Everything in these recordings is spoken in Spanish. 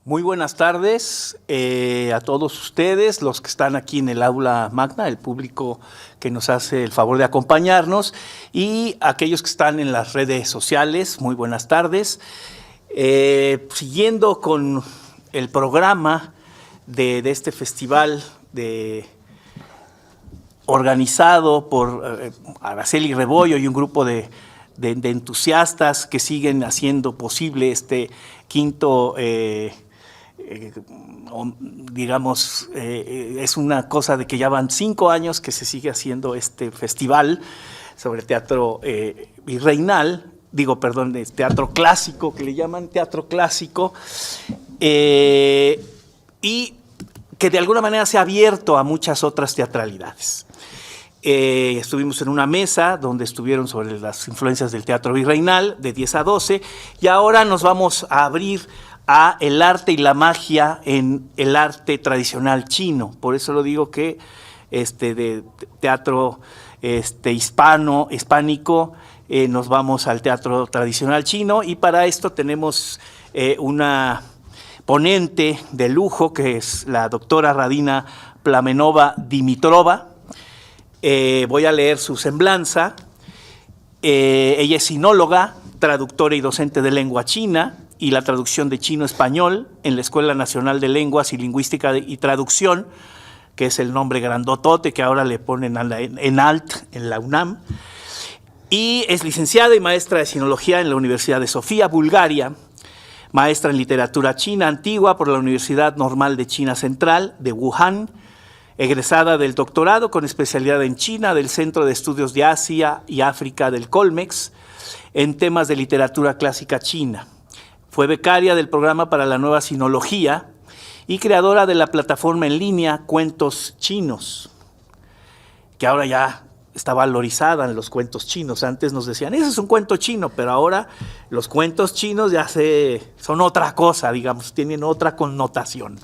Muy buenas tardes a todos ustedes, los que están aquí en el aula magna, el público que nos hace el favor de acompañarnos, y aquellos que están en las redes sociales, muy buenas tardes. Siguiendo con el programa de este festival organizado por Araceli Rebollo y un grupo de entusiastas que siguen haciendo posible este quinto, digamos, es una cosa de que ya van 5 años que se sigue haciendo este festival sobre teatro virreinal, teatro clásico, que le llaman teatro clásico, y que de alguna manera se ha abierto a muchas otras teatralidades. Estuvimos en una mesa donde estuvieron sobre las influencias del teatro virreinal de 10 a 12 y ahora nos vamos a abrir a el arte y la magia en el arte tradicional chino. Por eso lo digo que de teatro hispánico nos vamos al teatro tradicional chino, y para esto tenemos una ponente de lujo que es la doctora Radina Plamenova Dimitrova. Voy a leer su semblanza. Ella es sinóloga, traductora y docente de lengua china y la traducción de chino-español en la Escuela Nacional de Lenguas y Lingüística y Traducción, que es el nombre grandotote que ahora le ponen en alt en la UNAM, y es licenciada y maestra de sinología en la Universidad de Sofía, Bulgaria, maestra en literatura china antigua por la Universidad Normal de China Central de Wuhan, egresada del doctorado con especialidad en China del Centro de Estudios de Asia y África del Colmex en temas de literatura clásica china. Fue becaria del programa para la nueva sinología y creadora de la plataforma en línea Cuentos Chinos, que ahora ya está valorizada en los cuentos chinos. Antes nos decían, ese es un cuento chino, pero ahora los cuentos chinos ya son otra cosa, digamos, tienen otra connotación.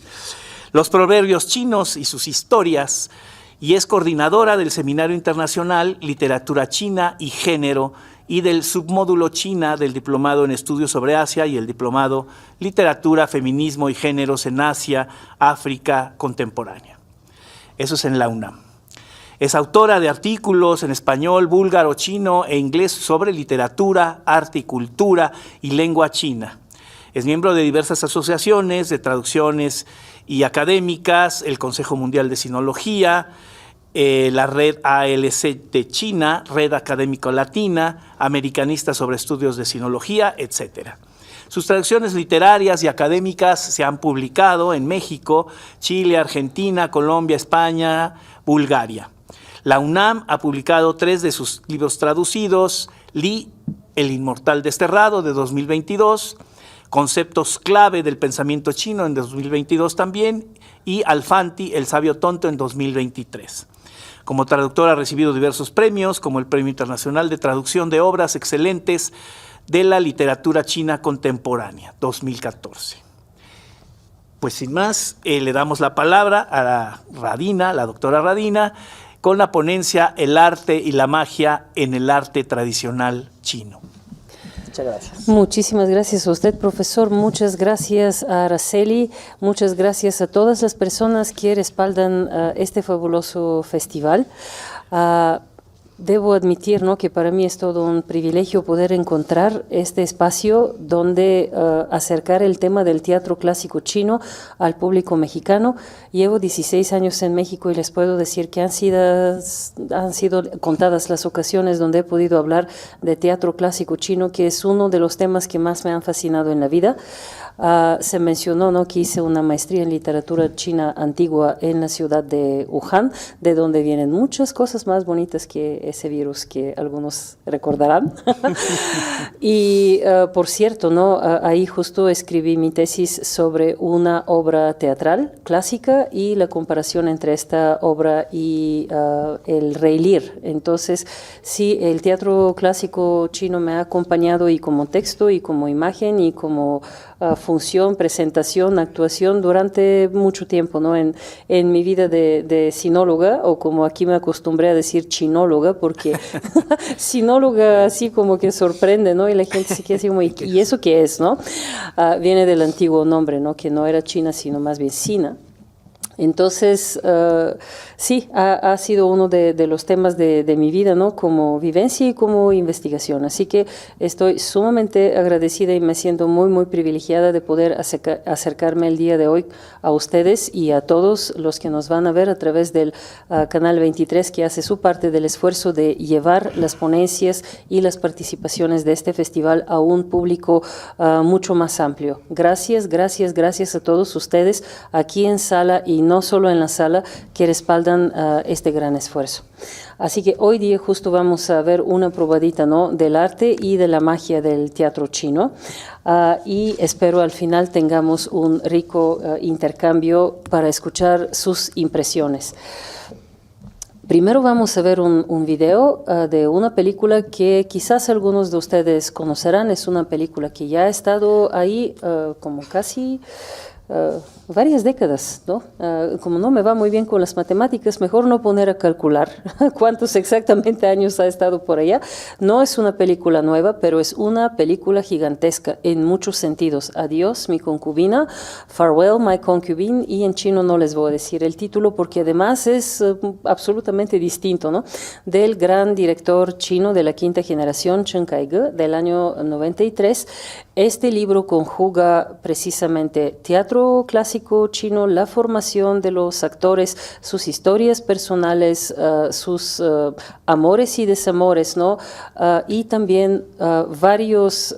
Los proverbios chinos y sus historias, y es coordinadora del Seminario Internacional Literatura China y Género y del submódulo China del Diplomado en Estudios sobre Asia y el Diplomado Literatura, Feminismo y Géneros en Asia, África Contemporánea. Eso es en la UNAM. Es autora de artículos en español, búlgaro, chino e inglés sobre literatura, arte y cultura y lengua china. Es miembro de diversas asociaciones de traducciones y académicas, el Consejo Mundial de Sinología, la Red ALC de China, Red Académico Latina, Americanista sobre Estudios de Sinología, etc. Sus traducciones literarias y académicas se han publicado en México, Chile, Argentina, Colombia, España, Bulgaria. La UNAM ha publicado 3 de sus libros traducidos: Li, El Inmortal Desterrado, de 2022, Conceptos clave del pensamiento chino, en 2022 también, y Alfanti, El Sabio Tonto, en 2023. Como traductora ha recibido diversos premios, como el Premio Internacional de Traducción de Obras Excelentes de la Literatura China Contemporánea, 2014. Pues sin más, le damos la palabra a la doctora Radina, con la ponencia El arte y la magia en el arte tradicional chino. Muchas gracias. Muchísimas gracias a usted, profesor. Muchas gracias a Araceli. Muchas gracias a todas las personas que respaldan este fabuloso festival. Debo admitir, ¿no?, que para mí es todo un privilegio poder encontrar este espacio donde acercar el tema del teatro clásico chino al público mexicano. Llevo 16 años en México y les puedo decir que han sido contadas las ocasiones donde he podido hablar de teatro clásico chino, que es uno de los temas que más me han fascinado en la vida. Se mencionó, ¿no?, que hice una maestría en literatura china antigua en la ciudad de Wuhan, de donde vienen muchas cosas más bonitas que ese virus que algunos recordarán. Y por cierto, ¿no?, ahí justo escribí mi tesis sobre una obra teatral clásica y la comparación entre esta obra y el Rey Lear. Entonces, sí, el teatro clásico chino me ha acompañado, y como texto y como imagen y como función, presentación, actuación durante mucho tiempo, ¿no? En mi vida de sinóloga, o como aquí me acostumbré a decir chinóloga, porque sinóloga así como que sorprende, ¿no? Y la gente se queda así como, ¿y eso qué es, no? Viene del antiguo nombre, ¿no? Que no era China, sino más bien Sina. Entonces, sí, ha sido uno de los temas de mi vida, ¿no? Como vivencia y como investigación. Así que estoy sumamente agradecida y me siento muy, muy privilegiada de poder acercarme el día de hoy a ustedes y a todos los que nos van a ver a través del Canal 23, que hace su parte del esfuerzo de llevar las ponencias y las participaciones de este festival a un público mucho más amplio. Gracias, gracias, gracias a todos ustedes aquí en sala y no solo en la sala, que respaldan este gran esfuerzo. Así que hoy día justo vamos a ver una probadita, ¿no? Del arte y de la magia del teatro chino, y espero al final tengamos un rico intercambio para escuchar sus impresiones. Primero vamos a ver un video de una película que quizás algunos de ustedes conocerán. Es una película que ya ha estado ahí como casi varias décadas, ¿no? Como no me va muy bien con las matemáticas, mejor no poner a calcular cuántos exactamente años ha estado por allá. No es una película nueva, pero es una película gigantesca en muchos sentidos. Adiós, mi concubina, Farewell, my concubine, y en chino no les voy a decir el título porque además es absolutamente distinto, ¿no? Del gran director chino de la quinta generación, Chen Kaige, del año 93. Este libro conjuga precisamente teatro clásico chino, la formación de los actores, sus historias personales, sus amores y desamores, ¿no? Y también varias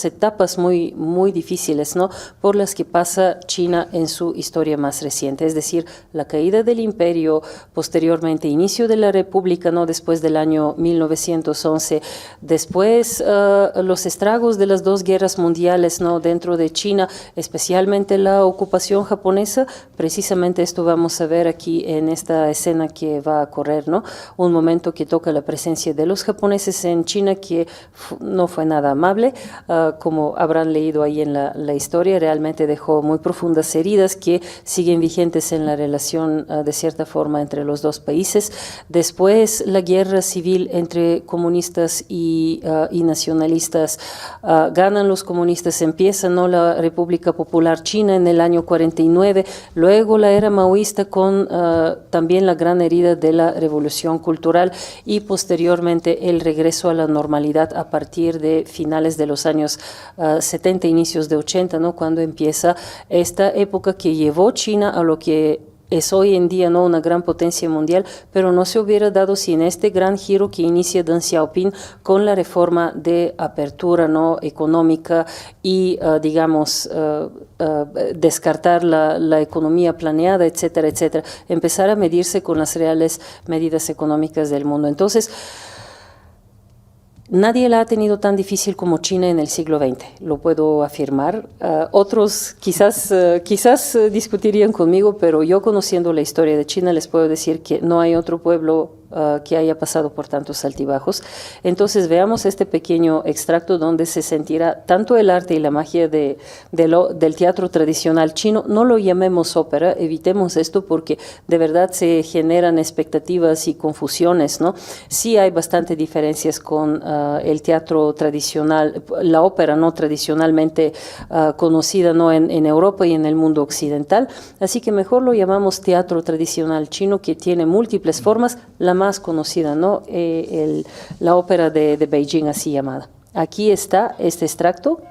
etapas muy, muy difíciles, ¿no? Por las que pasa China en su historia más reciente, es decir, la caída del imperio, posteriormente inicio de la república, ¿no? Después del año 1911, después los estragos de las dos guerras mundiales, ¿no? Dentro de China, especialmente la ocupación japonesa. Precisamente esto vamos a ver aquí en esta escena que va a correr, ¿no? Un momento que toca la presencia de los japoneses en China que no fue nada amable, como habrán leído ahí en la historia, realmente dejó muy profundas heridas que siguen vigentes en la relación de cierta forma entre los dos países. Después la guerra civil entre comunistas y nacionalistas, ganan los comunistas, empieza, ¿no? La República Popular China en el año 49, luego la era maoísta con también la gran herida de la revolución cultural y posteriormente el regreso a la normalidad a partir de finales de los años 70, inicios de 80, ¿no? Cuando empieza esta época que llevó China a lo que es hoy en día, ¿no? Una gran potencia mundial, pero no se hubiera dado sin este gran giro que inicia Deng Xiaoping con la reforma de apertura, ¿no? Económica y, digamos, descartar la economía planeada, etcétera, etcétera. Empezar a medirse con las reales medidas económicas del mundo. Entonces, nadie la ha tenido tan difícil como China en el siglo XX, lo puedo afirmar. Otros quizás discutirían conmigo, pero yo conociendo la historia de China les puedo decir que no hay otro pueblo que haya pasado por tantos altibajos. Entonces veamos este pequeño extracto donde se sentirá tanto el arte y la magia del teatro tradicional chino. No lo llamemos ópera, evitemos esto porque de verdad se generan expectativas y confusiones, ¿no? Sí hay bastante diferencias con el teatro tradicional, la ópera no tradicionalmente conocida, ¿no? En Europa y en el mundo occidental, así que mejor lo llamamos teatro tradicional chino, que tiene múltiples formas, la más conocida, ¿no? La ópera de Beijing, así llamada. Aquí está este extracto.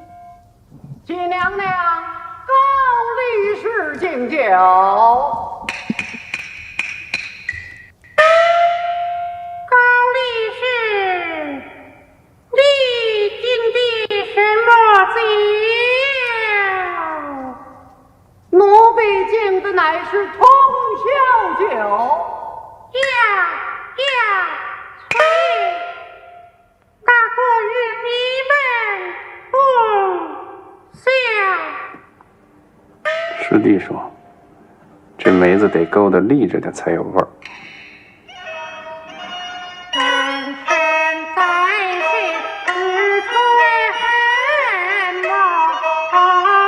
师弟说，这梅子得勾得立着的才有味儿。人生在世，只吹恨我。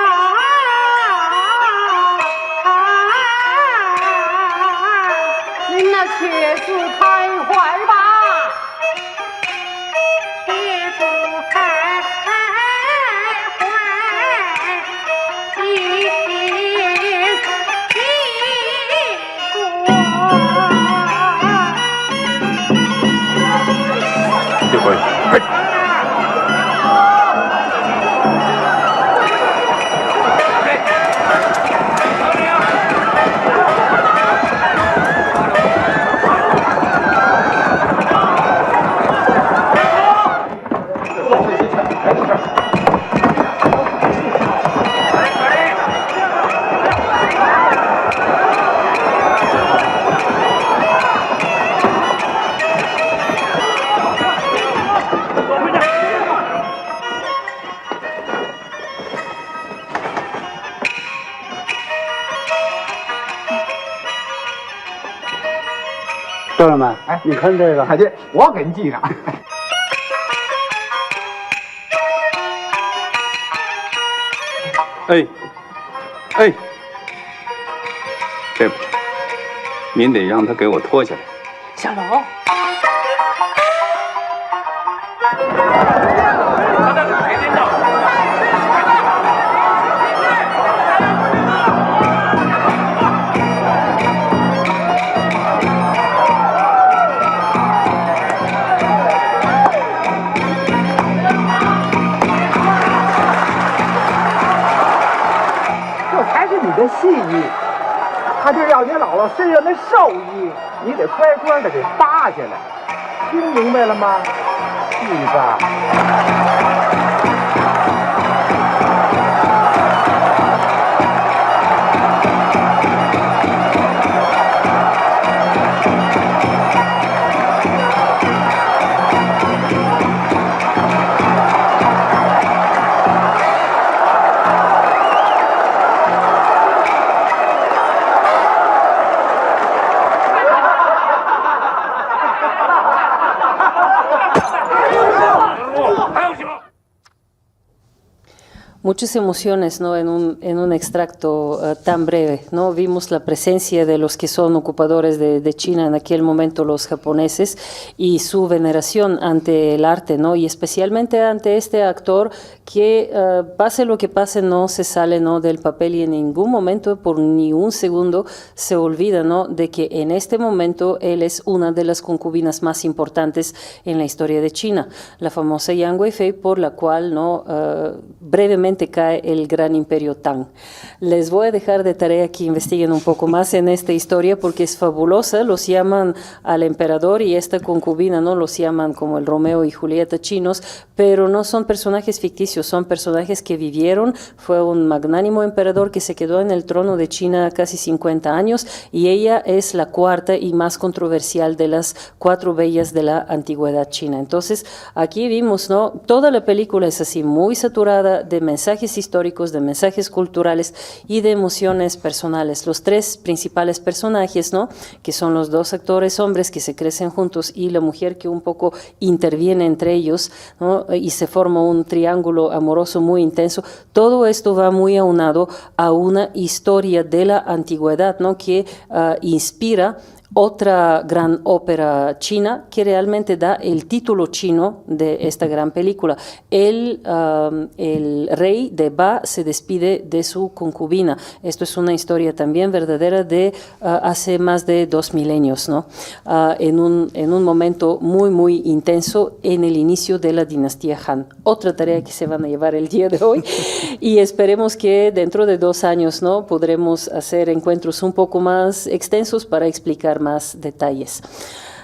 哥们们，哎，你看这个，这我给你记上。哎，哎，这不，您得让他给我脱下来。小龙，这才是你的戏艺，他就要你姥姥身上的寿衣，你得乖乖的给扒下来，听明白了吗，戏子？Muchas emociones, ¿no? En un extracto tan breve, ¿no? Vimos la presencia de los que son ocupadores de China en aquel momento, los japoneses, y su veneración ante el arte, ¿no? Y especialmente ante este actor que, pase lo que pase, no se sale, ¿no? del papel, y en ningún momento, por ni un segundo, se olvida, ¿no? de que en este momento él es una de las concubinas más importantes en la historia de China, la famosa Yang Weifei, por la cual, ¿no? Brevemente cae el gran imperio Tang. Les voy a dejar de tarea que investiguen un poco más en esta historia porque es fabulosa. Los llaman al emperador y esta concubina, ¿no? Los llaman como el Romeo y Julieta chinos, pero no son personajes ficticios, son personajes que vivieron. Fue un magnánimo emperador que se quedó en el trono de China casi 50 años y ella es la cuarta y más controversial de las 4 bellas de la antigüedad china. Entonces, aquí vimos, ¿no? Toda la película es así, muy saturada de mensajes históricos, de mensajes culturales y de emociones personales. Los 3 principales personajes, ¿no? que son los 2 actores hombres que se crecen juntos y la mujer que un poco interviene entre ellos, ¿no? y se forma un triángulo amoroso muy intenso. Todo esto va muy aunado a una historia de la antigüedad, ¿no? que inspira otra gran ópera china que realmente da el título chino de esta gran película. El rey de Ba se despide de su concubina. Esto es una historia también verdadera de hace más de 2 milenios, ¿no? en un momento muy, muy intenso en el inicio de la dinastía Han. Otra tarea que se van a llevar el día de hoy y esperemos que dentro de 2 años, ¿no? podremos hacer encuentros un poco más extensos para explicar más detalles.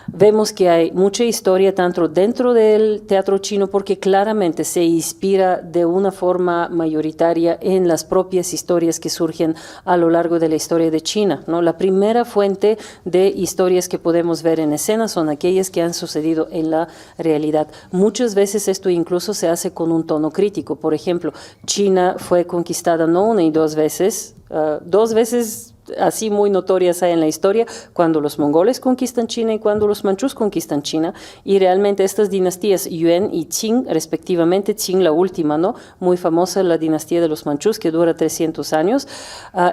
Vemos que hay mucha historia tanto dentro del teatro chino porque claramente se inspira de una forma mayoritaria en las propias historias que surgen a lo largo de la historia de China, ¿no? La primera fuente de historias que podemos ver en escena son aquellas que han sucedido en la realidad. Muchas veces esto incluso se hace con un tono crítico. Por ejemplo, China fue conquistada no 1 y 2 veces, 2 veces así muy notorias hay en la historia, cuando los mongoles conquistan China y cuando los manchús conquistan China, y realmente estas dinastías Yuan y Qing, respectivamente, Qing la última, ¿no? Muy famosa la dinastía de los manchús que dura 300 años,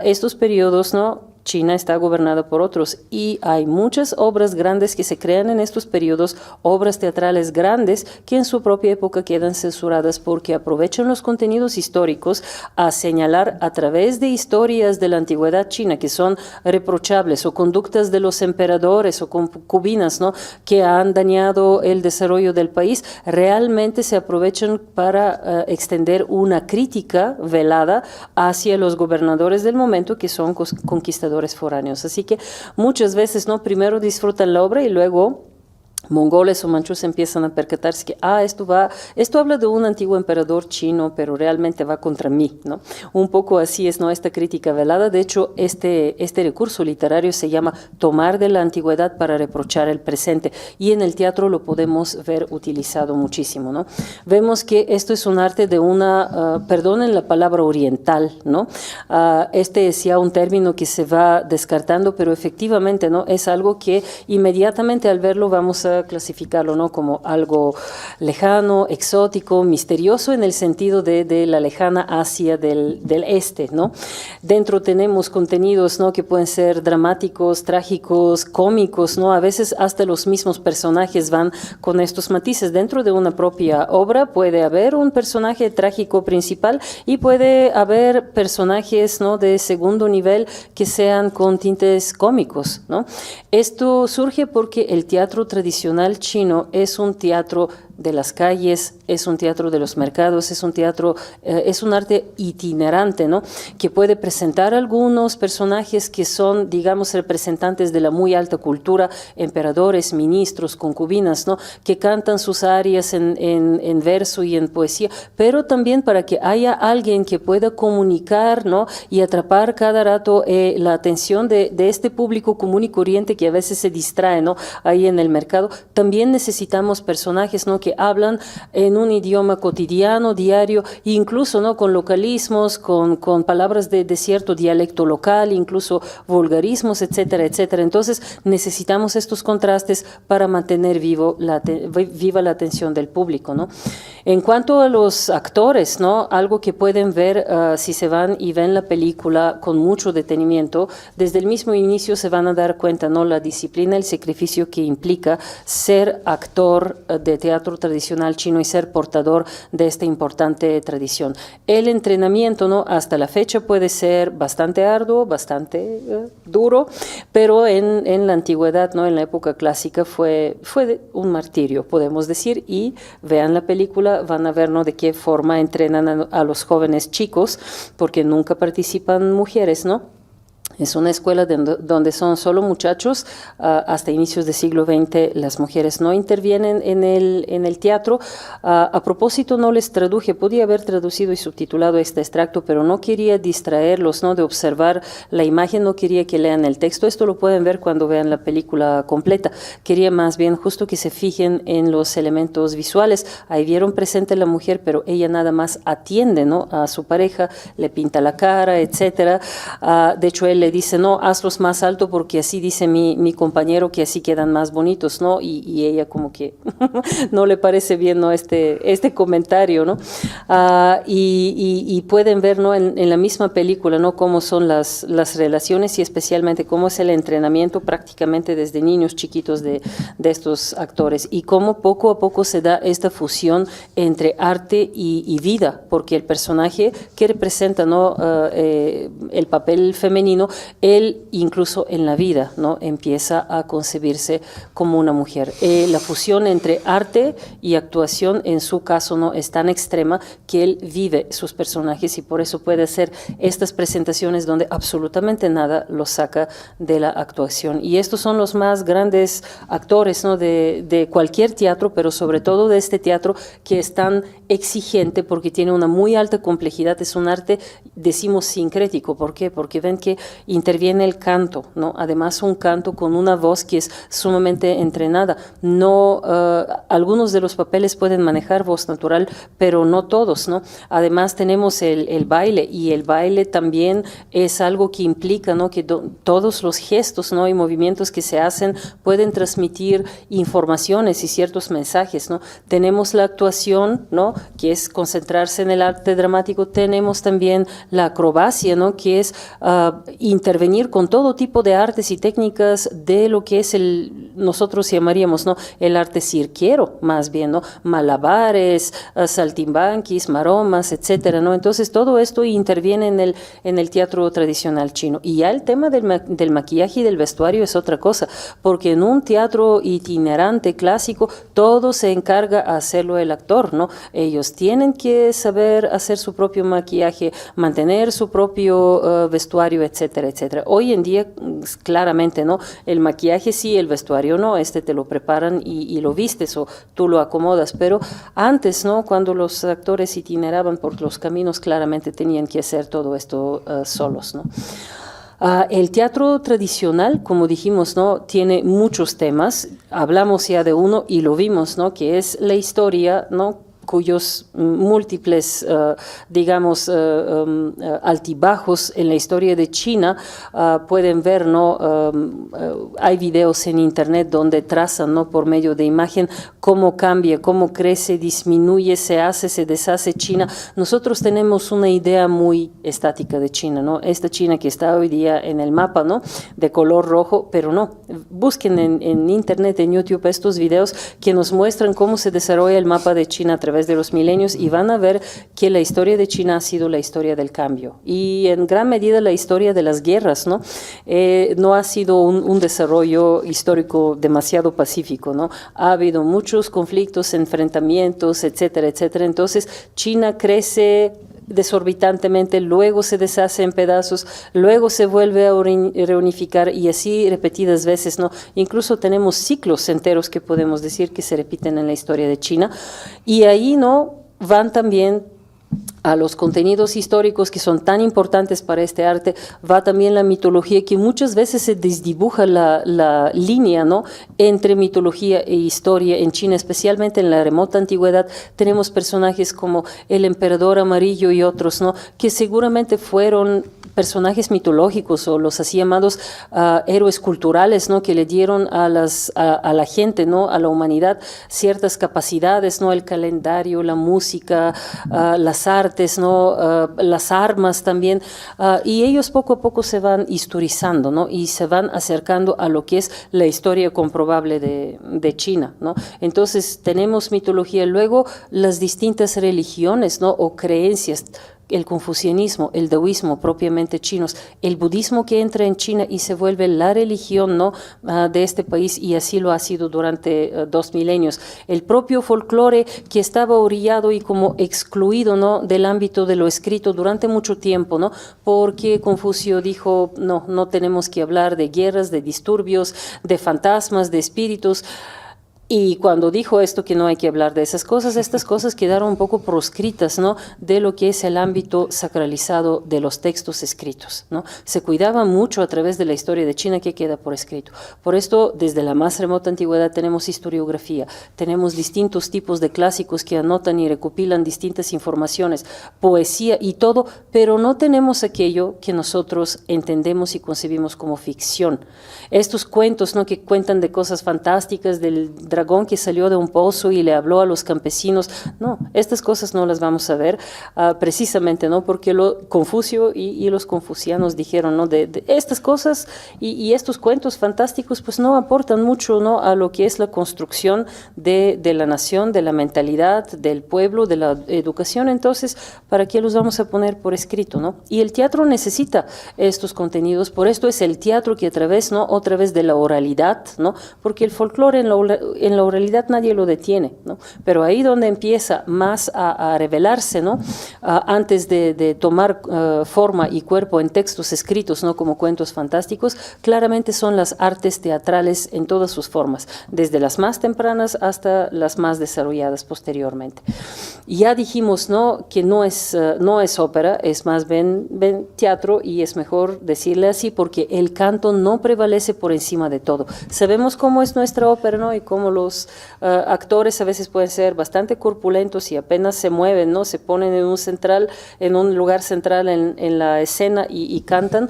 estos periodos, ¿no? China está gobernada por otros y hay muchas obras grandes que se crean en estos periodos, obras teatrales grandes que en su propia época quedan censuradas porque aprovechan los contenidos históricos a señalar a través de historias de la antigüedad china que son reprochables o conductas de los emperadores o concubinas, ¿no?, que han dañado el desarrollo del país, realmente se aprovechan para extender una crítica velada hacia los gobernadores del momento que son conquistadores foráneos. Así que muchas veces, ¿no?, primero disfrutan la obra y luego mongoles o manchúes empiezan a percatarse que esto habla de un antiguo emperador chino, pero realmente va contra mí, ¿no? Un poco así es, ¿no?, esta crítica velada. De hecho, este recurso literario se llama tomar de la antigüedad para reprochar el presente, y en el teatro lo podemos ver utilizado muchísimo, ¿no? Vemos que esto es un arte de una, perdonen la palabra oriental, ¿no? Este es ya un término que se va descartando, pero efectivamente, ¿no?, es algo que inmediatamente al verlo vamos a clasificarlo, ¿no?, como algo lejano, exótico, misterioso, en el sentido de la lejana Asia del este, ¿no? Dentro tenemos contenidos, ¿no?, que pueden ser dramáticos, trágicos, cómicos, ¿no? A veces hasta los mismos personajes van con estos matices. Dentro de una propia obra puede haber un personaje trágico principal y puede haber personajes, ¿no?, de segundo nivel que sean con tintes cómicos, ¿no? Esto surge porque el teatro tradicional chino es un teatro de las calles, es un teatro de los mercados, es un teatro, es un arte itinerante, ¿no?, que puede presentar algunos personajes que son, digamos, representantes de la muy alta cultura, emperadores, ministros, concubinas, ¿no?, que cantan sus arias en verso y en poesía, pero también para que haya alguien que pueda comunicar, ¿no?, y atrapar cada rato la atención de este público común y corriente que a veces se distrae, ¿no?, ahí en el mercado. También necesitamos personajes, ¿no?, que hablan en un idioma cotidiano, diario, incluso, ¿no?, con localismos, con palabras de cierto dialecto local, incluso vulgarismos, etcétera, etcétera. Entonces necesitamos estos contrastes para mantener viva la atención del público, ¿no? En cuanto a los actores, ¿no?, algo que pueden ver si se van y ven la película con mucho detenimiento, desde el mismo inicio se van a dar cuenta, ¿no?, la disciplina, el sacrificio que implica ser actor de teatro tradicional chino y ser portador de esta importante tradición. El entrenamiento, ¿no?, hasta la fecha puede ser bastante arduo, bastante duro, pero en la antigüedad, ¿no?, en la época clásica fue un martirio, podemos decir, y vean la película, van a ver, ¿no?, de qué forma entrenan a los jóvenes chicos, porque nunca participan mujeres, ¿no? Es una escuela donde son solo muchachos. Hasta inicios del siglo XX las mujeres no intervienen en el teatro. A propósito, no les traduje, podía haber traducido y subtitulado este extracto, pero no quería distraerlos, ¿no?, de observar la imagen, no quería que lean el texto. Esto lo pueden ver cuando vean la película completa. Quería más bien justo que se fijen en los elementos visuales. Ahí vieron presente la mujer, pero ella nada más atiende, ¿no?, a su pareja, le pinta la cara, etcétera. De hecho, él le dice, no, hazlos más alto porque así dice mi compañero que así quedan más bonitos, ¿no? Y ella como que no le parece bien, ¿no?, este comentario, ¿no? Y pueden ver, ¿no?, en la misma película, ¿no?, cómo son las relaciones y especialmente cómo es el entrenamiento prácticamente desde niños chiquitos de estos actores y cómo poco a poco se da esta fusión entre arte y vida, porque el personaje que representa, ¿no?, el papel femenino, él incluso en la vida, ¿no?, empieza a concebirse como una mujer. La fusión entre arte y actuación en su caso, ¿no?, es tan extrema que él vive sus personajes y por eso puede hacer estas presentaciones donde absolutamente nada lo saca de la actuación. Y estos son los más grandes actores, ¿no?, de cualquier teatro, pero sobre todo de este teatro que es tan exigente porque tiene una muy alta complejidad. Es un arte, decimos, sincrético. ¿Por qué? Porque ven que interviene el canto, ¿no? Además, un canto con una voz que es sumamente entrenada. No, algunos de los papeles pueden manejar voz natural, pero no todos, ¿no? Además, tenemos el baile, y el baile también es algo que implica, ¿no?, que todos los gestos, ¿no?, y movimientos que se hacen pueden transmitir informaciones y ciertos mensajes, ¿no? Tenemos la actuación, ¿no?, que es concentrarse en el arte dramático. Tenemos también la acrobacia, ¿no?, que es intervenir con todo tipo de artes y técnicas de lo que es nosotros llamaríamos, ¿no?, el arte cirquero, más bien, ¿no?, malabares, saltimbanquis, maromas, etcétera, ¿no? Entonces todo esto interviene en el teatro tradicional chino. Y ya el tema del maquillaje y del vestuario es otra cosa, porque en un teatro itinerante clásico todo se encarga a hacerlo el actor, ¿no? Ellos tienen que saber hacer su propio maquillaje, mantener su propio vestuario, etcétera, etcétera. Hoy en día, claramente, ¿no?, el maquillaje sí, el vestuario no, te lo preparan y lo vistes o tú lo acomodas, pero antes, ¿no?, cuando los actores itineraban por los caminos, claramente tenían que hacer todo esto solos, ¿no? El teatro tradicional, como dijimos, ¿no?, tiene muchos temas. Hablamos ya de uno y lo vimos, ¿no?, que es la historia, ¿no?, cuyos múltiples, digamos, altibajos en la historia de China pueden ver, ¿no? Hay videos en internet donde trazan, ¿no?, por medio de imagen cómo cambia, cómo crece, disminuye, se hace, se deshace China. Nosotros tenemos una idea muy estática de China, ¿no? Esta China que está hoy día en el mapa, ¿no?, de color rojo, pero no. Busquen en internet, en YouTube, estos videos que nos muestran cómo se desarrolla el mapa de China a través de los milenios y van a ver que la historia de China ha sido la historia del cambio y en gran medida la historia de las guerras, ¿no? No ha sido un desarrollo histórico demasiado pacífico, ¿no? Ha habido muchos conflictos, enfrentamientos, etcétera, etcétera. Entonces, China crece desorbitantemente, luego se deshace en pedazos, luego se vuelve a reunificar y así repetidas veces, ¿no? Incluso tenemos ciclos enteros que podemos decir que se repiten en la historia de China y ahí, ¿no?, van también a los contenidos históricos que son tan importantes para este arte, va también la mitología, que muchas veces se desdibuja la línea, ¿no?, entre mitología e historia. En China, especialmente en la remota antigüedad, tenemos personajes como el emperador amarillo y otros, ¿no?, que seguramente fueron personajes mitológicos o los así llamados héroes culturales, ¿no?, que le dieron a la gente, ¿no?, a la humanidad ciertas capacidades, ¿no?, el calendario, la música, las artes, ¿no?, las armas también, y ellos poco a poco se van historizando, ¿no?, y se van acercando a lo que es la historia comprobable de China, ¿no? Entonces tenemos mitología, luego las distintas religiones, ¿no?, o creencias, el confucianismo, el taoísmo propiamente chinos, el budismo que entra en China y se vuelve la religión, ¿no?, de este país, y así lo ha sido durante 2 milenios. El propio folclore que estaba orillado y como excluido, ¿no?, del ámbito de lo escrito durante mucho tiempo, ¿no?, porque Confucio dijo, no tenemos que hablar de guerras, de disturbios, de fantasmas, de espíritus. Y cuando dijo esto, que no hay que hablar de esas cosas, estas cosas quedaron un poco proscritas, ¿no?, de lo que es el ámbito sacralizado de los textos escritos, ¿no? Se cuidaba mucho a través de la historia de China que queda por escrito. Por esto, desde la más remota antigüedad tenemos historiografía, tenemos distintos tipos de clásicos que anotan y recopilan distintas informaciones, poesía y todo, pero no tenemos aquello que nosotros entendemos y concebimos como ficción. Estos cuentos, ¿no?, que cuentan de cosas fantásticas, del dragón que salió de un pozo y le habló a los campesinos. No, estas cosas no las vamos a ver, precisamente, ¿no?, porque Confucio y los confucianos dijeron, ¿no?, de estas cosas y estos cuentos fantásticos pues no aportan mucho, ¿no?, a lo que es la construcción de la nación, de la mentalidad, del pueblo, de la educación. Entonces, ¿para qué los vamos a poner por escrito, no? Y el teatro necesita estos contenidos, por esto es el teatro que a través, ¿no?, otra vez de la oralidad, ¿no?, porque el folclore en la oralidad nadie lo detiene, ¿no?, pero ahí donde empieza más a revelarse, ¿no?, antes de tomar forma y cuerpo en textos escritos, ¿no?, como cuentos fantásticos, claramente son las artes teatrales en todas sus formas, desde las más tempranas hasta las más desarrolladas posteriormente. Ya dijimos, ¿no?, que no es ópera, es más bien teatro, y es mejor decirle así porque el canto no prevalece por encima de todo. Sabemos cómo es nuestra ópera, ¿no?, y cómo los actores a veces pueden ser bastante corpulentos y apenas se mueven, ¿no?, se ponen en un lugar central en la escena y cantan.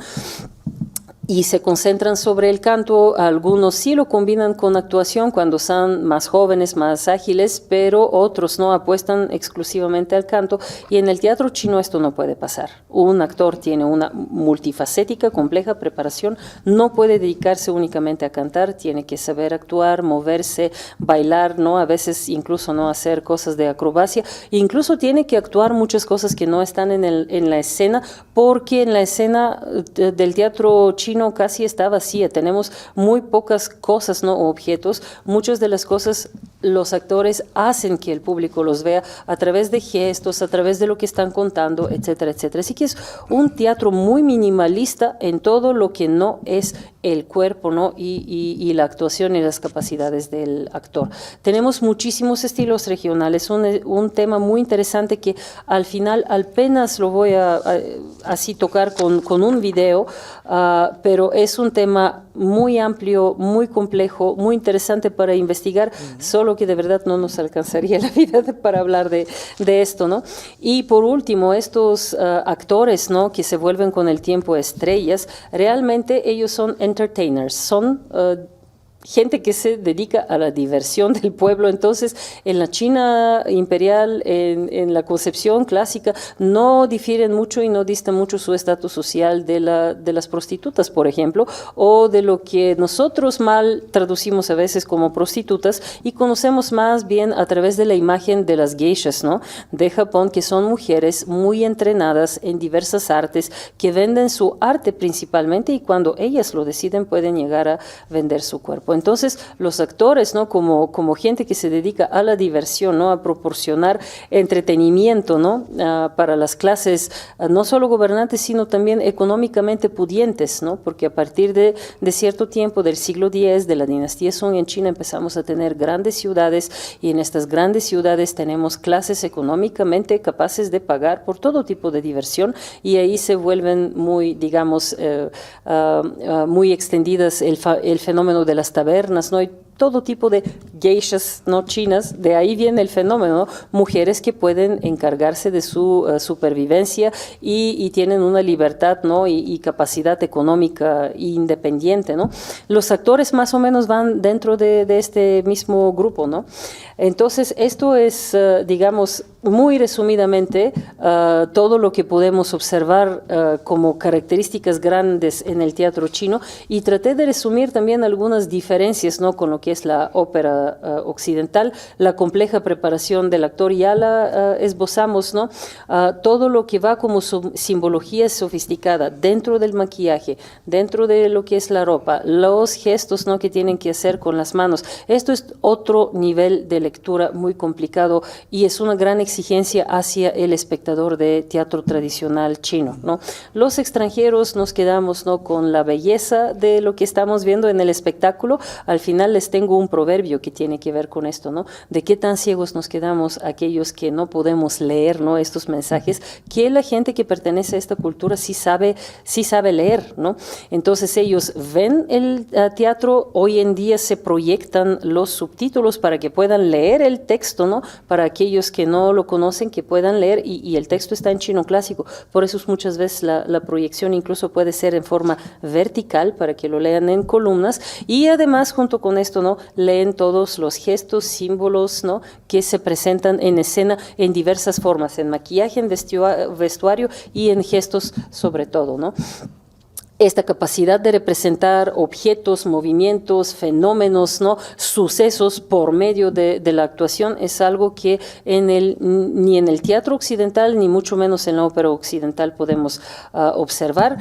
y se concentran sobre el canto. Algunos sí lo combinan con actuación cuando son más jóvenes, más ágiles, pero otros no, apuestan exclusivamente al canto, y en el teatro chino esto no puede pasar. Un actor tiene una multifacética, compleja preparación, no puede dedicarse únicamente a cantar, tiene que saber actuar, moverse, bailar, ¿no? A veces incluso no hacer cosas de acrobacia, incluso tiene que actuar muchas cosas que no están en la escena, porque en la escena del teatro chino casi está vacía, tenemos muy pocas cosas, ¿no? Objetos, muchas de las cosas los actores hacen que el público los vea a través de gestos, a través de lo que están contando, etcétera, etcétera. Así que es un teatro muy minimalista en todo lo que no es el cuerpo, ¿no? y la actuación y las capacidades del actor. Tenemos muchísimos estilos regionales, un tema muy interesante que al final apenas lo voy a así tocar con un video, pero es un tema muy amplio, muy complejo, muy interesante para investigar, solo que de verdad no nos alcanzaría la vida para hablar de esto, ¿no? Y por último, estos actores, ¿no? Que se vuelven con el tiempo estrellas, realmente ellos son entertainers, son gente que se dedica a la diversión del pueblo. Entonces, en la China imperial, en la concepción clásica, no difieren mucho y no dista mucho su estatus social de las prostitutas, por ejemplo, o de lo que nosotros mal traducimos a veces como prostitutas y conocemos más bien a través de la imagen de las geishas, ¿no? De Japón, que son mujeres muy entrenadas en diversas artes, que venden su arte principalmente, y cuando ellas lo deciden pueden llegar a vender su cuerpo. Entonces, los actores, ¿no? Como gente que se dedica a la diversión, ¿no? A proporcionar entretenimiento, ¿no? Para las clases, no solo gobernantes, sino también económicamente pudientes, ¿no? Porque a partir de cierto tiempo, del siglo X, de la dinastía Song en China, empezamos a tener grandes ciudades, y en estas grandes ciudades tenemos clases económicamente capaces de pagar por todo tipo de diversión, y ahí se vuelven muy, digamos, muy extendidas el fenómeno de las tabernas, ¿no? Y todo tipo de geishas, ¿no? Chinas, de ahí viene el fenómeno, ¿no? Mujeres que pueden encargarse de su supervivencia y tienen una libertad, ¿no? y capacidad económica independiente, ¿no? Los actores más o menos van dentro de este mismo grupo, ¿no? Entonces, esto es, digamos, muy resumidamente, todo lo que podemos observar como características grandes en el teatro chino, y traté de resumir también algunas diferencias, ¿no? Con lo que es la ópera occidental, la compleja preparación del actor, ya la esbozamos, ¿no? Todo lo que va como simbología sofisticada dentro del maquillaje, dentro de lo que es la ropa, los gestos, ¿no? Que tienen que hacer con las manos. Esto es otro nivel de lectura muy complicado, y es una gran exigencia hacia el espectador de teatro tradicional chino, ¿no? Los extranjeros nos quedamos, ¿no? Con la belleza de lo que estamos viendo en el espectáculo. Al final les tengo un proverbio que tiene que ver con esto, ¿no? De qué tan ciegos nos quedamos aquellos que no podemos leer, ¿no? Estos mensajes, que la gente que pertenece a esta cultura sí sabe leer, ¿no? Entonces ellos ven el teatro, hoy en día se proyectan los subtítulos para que puedan leer el texto, ¿no? Para aquellos que no lo conocen, que puedan leer, y el texto está en chino clásico. Por eso muchas veces la proyección incluso puede ser en forma vertical para que lo lean en columnas, y además junto con esto, ¿no? Leen todos los gestos, símbolos, ¿no? Que se presentan en escena en diversas formas, en maquillaje, en vestuario y en gestos sobre todo, ¿no? Esta capacidad de representar objetos, movimientos, fenómenos, ¿no? Sucesos por medio de la actuación es algo que ni en el teatro occidental, ni mucho menos en la ópera occidental podemos observar.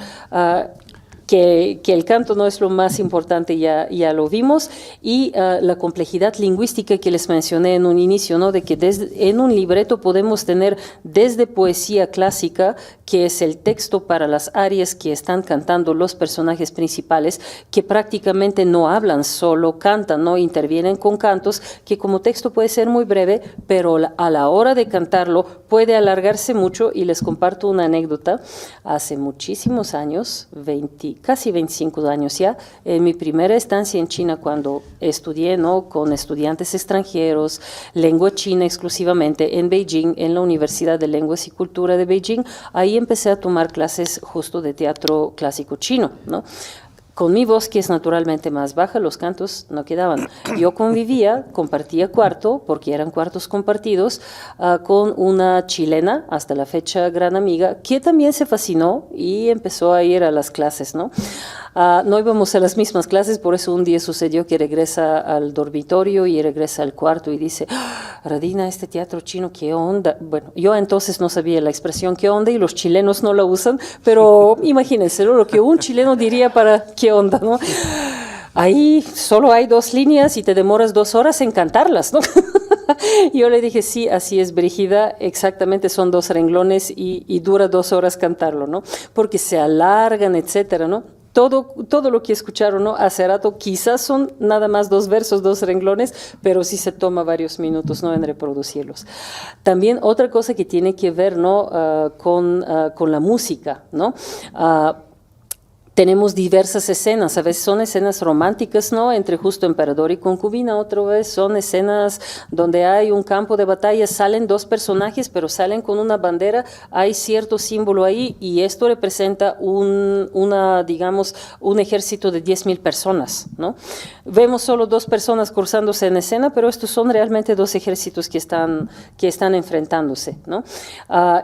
Que el canto no es lo más importante, ya lo vimos, y la complejidad lingüística que les mencioné en un inicio, ¿no? De que en un libreto podemos tener desde poesía clásica, que es el texto para las arias que están cantando los personajes principales, que prácticamente no hablan, solo cantan, ¿no? Intervienen con cantos, que como texto puede ser muy breve, pero a la hora de cantarlo puede alargarse mucho. Y les comparto una anécdota. Hace muchísimos años, casi 25 años ya, en mi primera estancia en China, cuando estudié, ¿no? Con estudiantes extranjeros, lengua china exclusivamente, en Beijing, en la Universidad de Lenguas y Cultura de Beijing, ahí empecé a tomar clases justo de teatro clásico chino, ¿no? Con mi voz, que es naturalmente más baja, los cantos no quedaban. Yo convivía, compartía cuarto, porque eran cuartos compartidos, con una chilena, hasta la fecha gran amiga, que también se fascinó y empezó a ir a las clases, ¿no? No íbamos a las mismas clases, por eso un día sucedió que regresa al dormitorio y regresa al cuarto y dice, Radina, este teatro chino, ¿qué onda? Bueno, yo entonces no sabía la expresión ¿qué onda? Y los chilenos no la usan, pero imagínense lo que un chileno diría para ¿qué onda? ¿No? Ahí solo hay 2 líneas y te demoras 2 horas en cantarlas, ¿no? Yo le dije, sí, así es, Brígida, exactamente son 2 renglones y dura 2 horas cantarlo, ¿no? Porque se alargan, etcétera, ¿no? Todo lo que escucharon, ¿no? Hace rato quizás son nada más 2 versos, 2 renglones, pero sí se toma varios minutos, ¿no? En reproducirlos. También otra cosa que tiene que ver, ¿no? Con la música, ¿no? Tenemos diversas escenas, a veces son escenas románticas, ¿no? Entre justo emperador y concubina, otra vez son escenas donde hay un campo de batalla, salen 2 personajes, pero salen con una bandera, hay cierto símbolo ahí y esto representa digamos, un ejército de 10,000 personas, ¿no? Vemos solo 2 personas cruzándose en escena, pero estos son realmente 2 ejércitos que están enfrentándose, ¿no?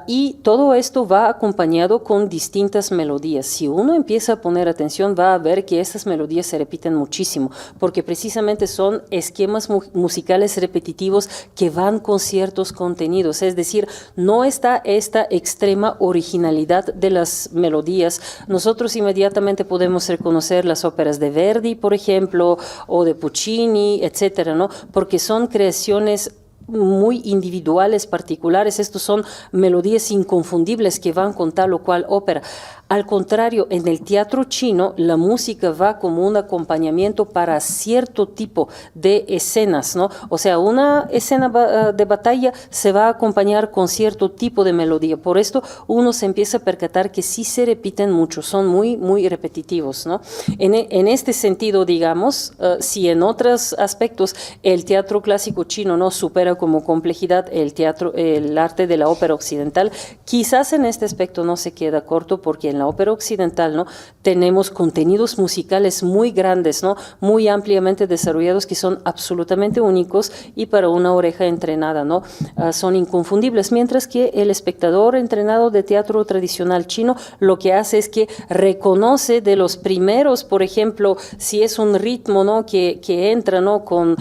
Y todo esto va acompañado con distintas melodías. Si uno empieza a poner atención, va a ver que estas melodías se repiten muchísimo, porque precisamente son esquemas musicales repetitivos que van con ciertos contenidos, es decir, no está esta extrema originalidad de las melodías. Nosotros inmediatamente podemos reconocer las óperas de Verdi, por ejemplo, o de Puccini, etcétera, ¿no? Porque son creaciones muy individuales, particulares. Estos son melodías inconfundibles que van con tal o cual ópera. Al contrario, en el teatro chino, la música va como un acompañamiento para cierto tipo de escenas, ¿no? O sea, una escena de batalla se va a acompañar con cierto tipo de melodía. Por esto, uno se empieza a percatar que sí se repiten mucho, son muy, muy repetitivos, ¿no? En este sentido, digamos, si en otros aspectos el teatro clásico chino no supera como complejidad el arte de la ópera occidental, quizás en este aspecto no se queda corto, porque en la ópera occidental, ¿no?, tenemos contenidos musicales muy grandes, ¿no?, muy ampliamente desarrollados, que son absolutamente únicos y para una oreja entrenada, ¿no?, son inconfundibles, mientras que el espectador entrenado de teatro tradicional chino lo que hace es que reconoce de los primeros, por ejemplo, si es un ritmo, ¿no?, que entra, ¿no?, con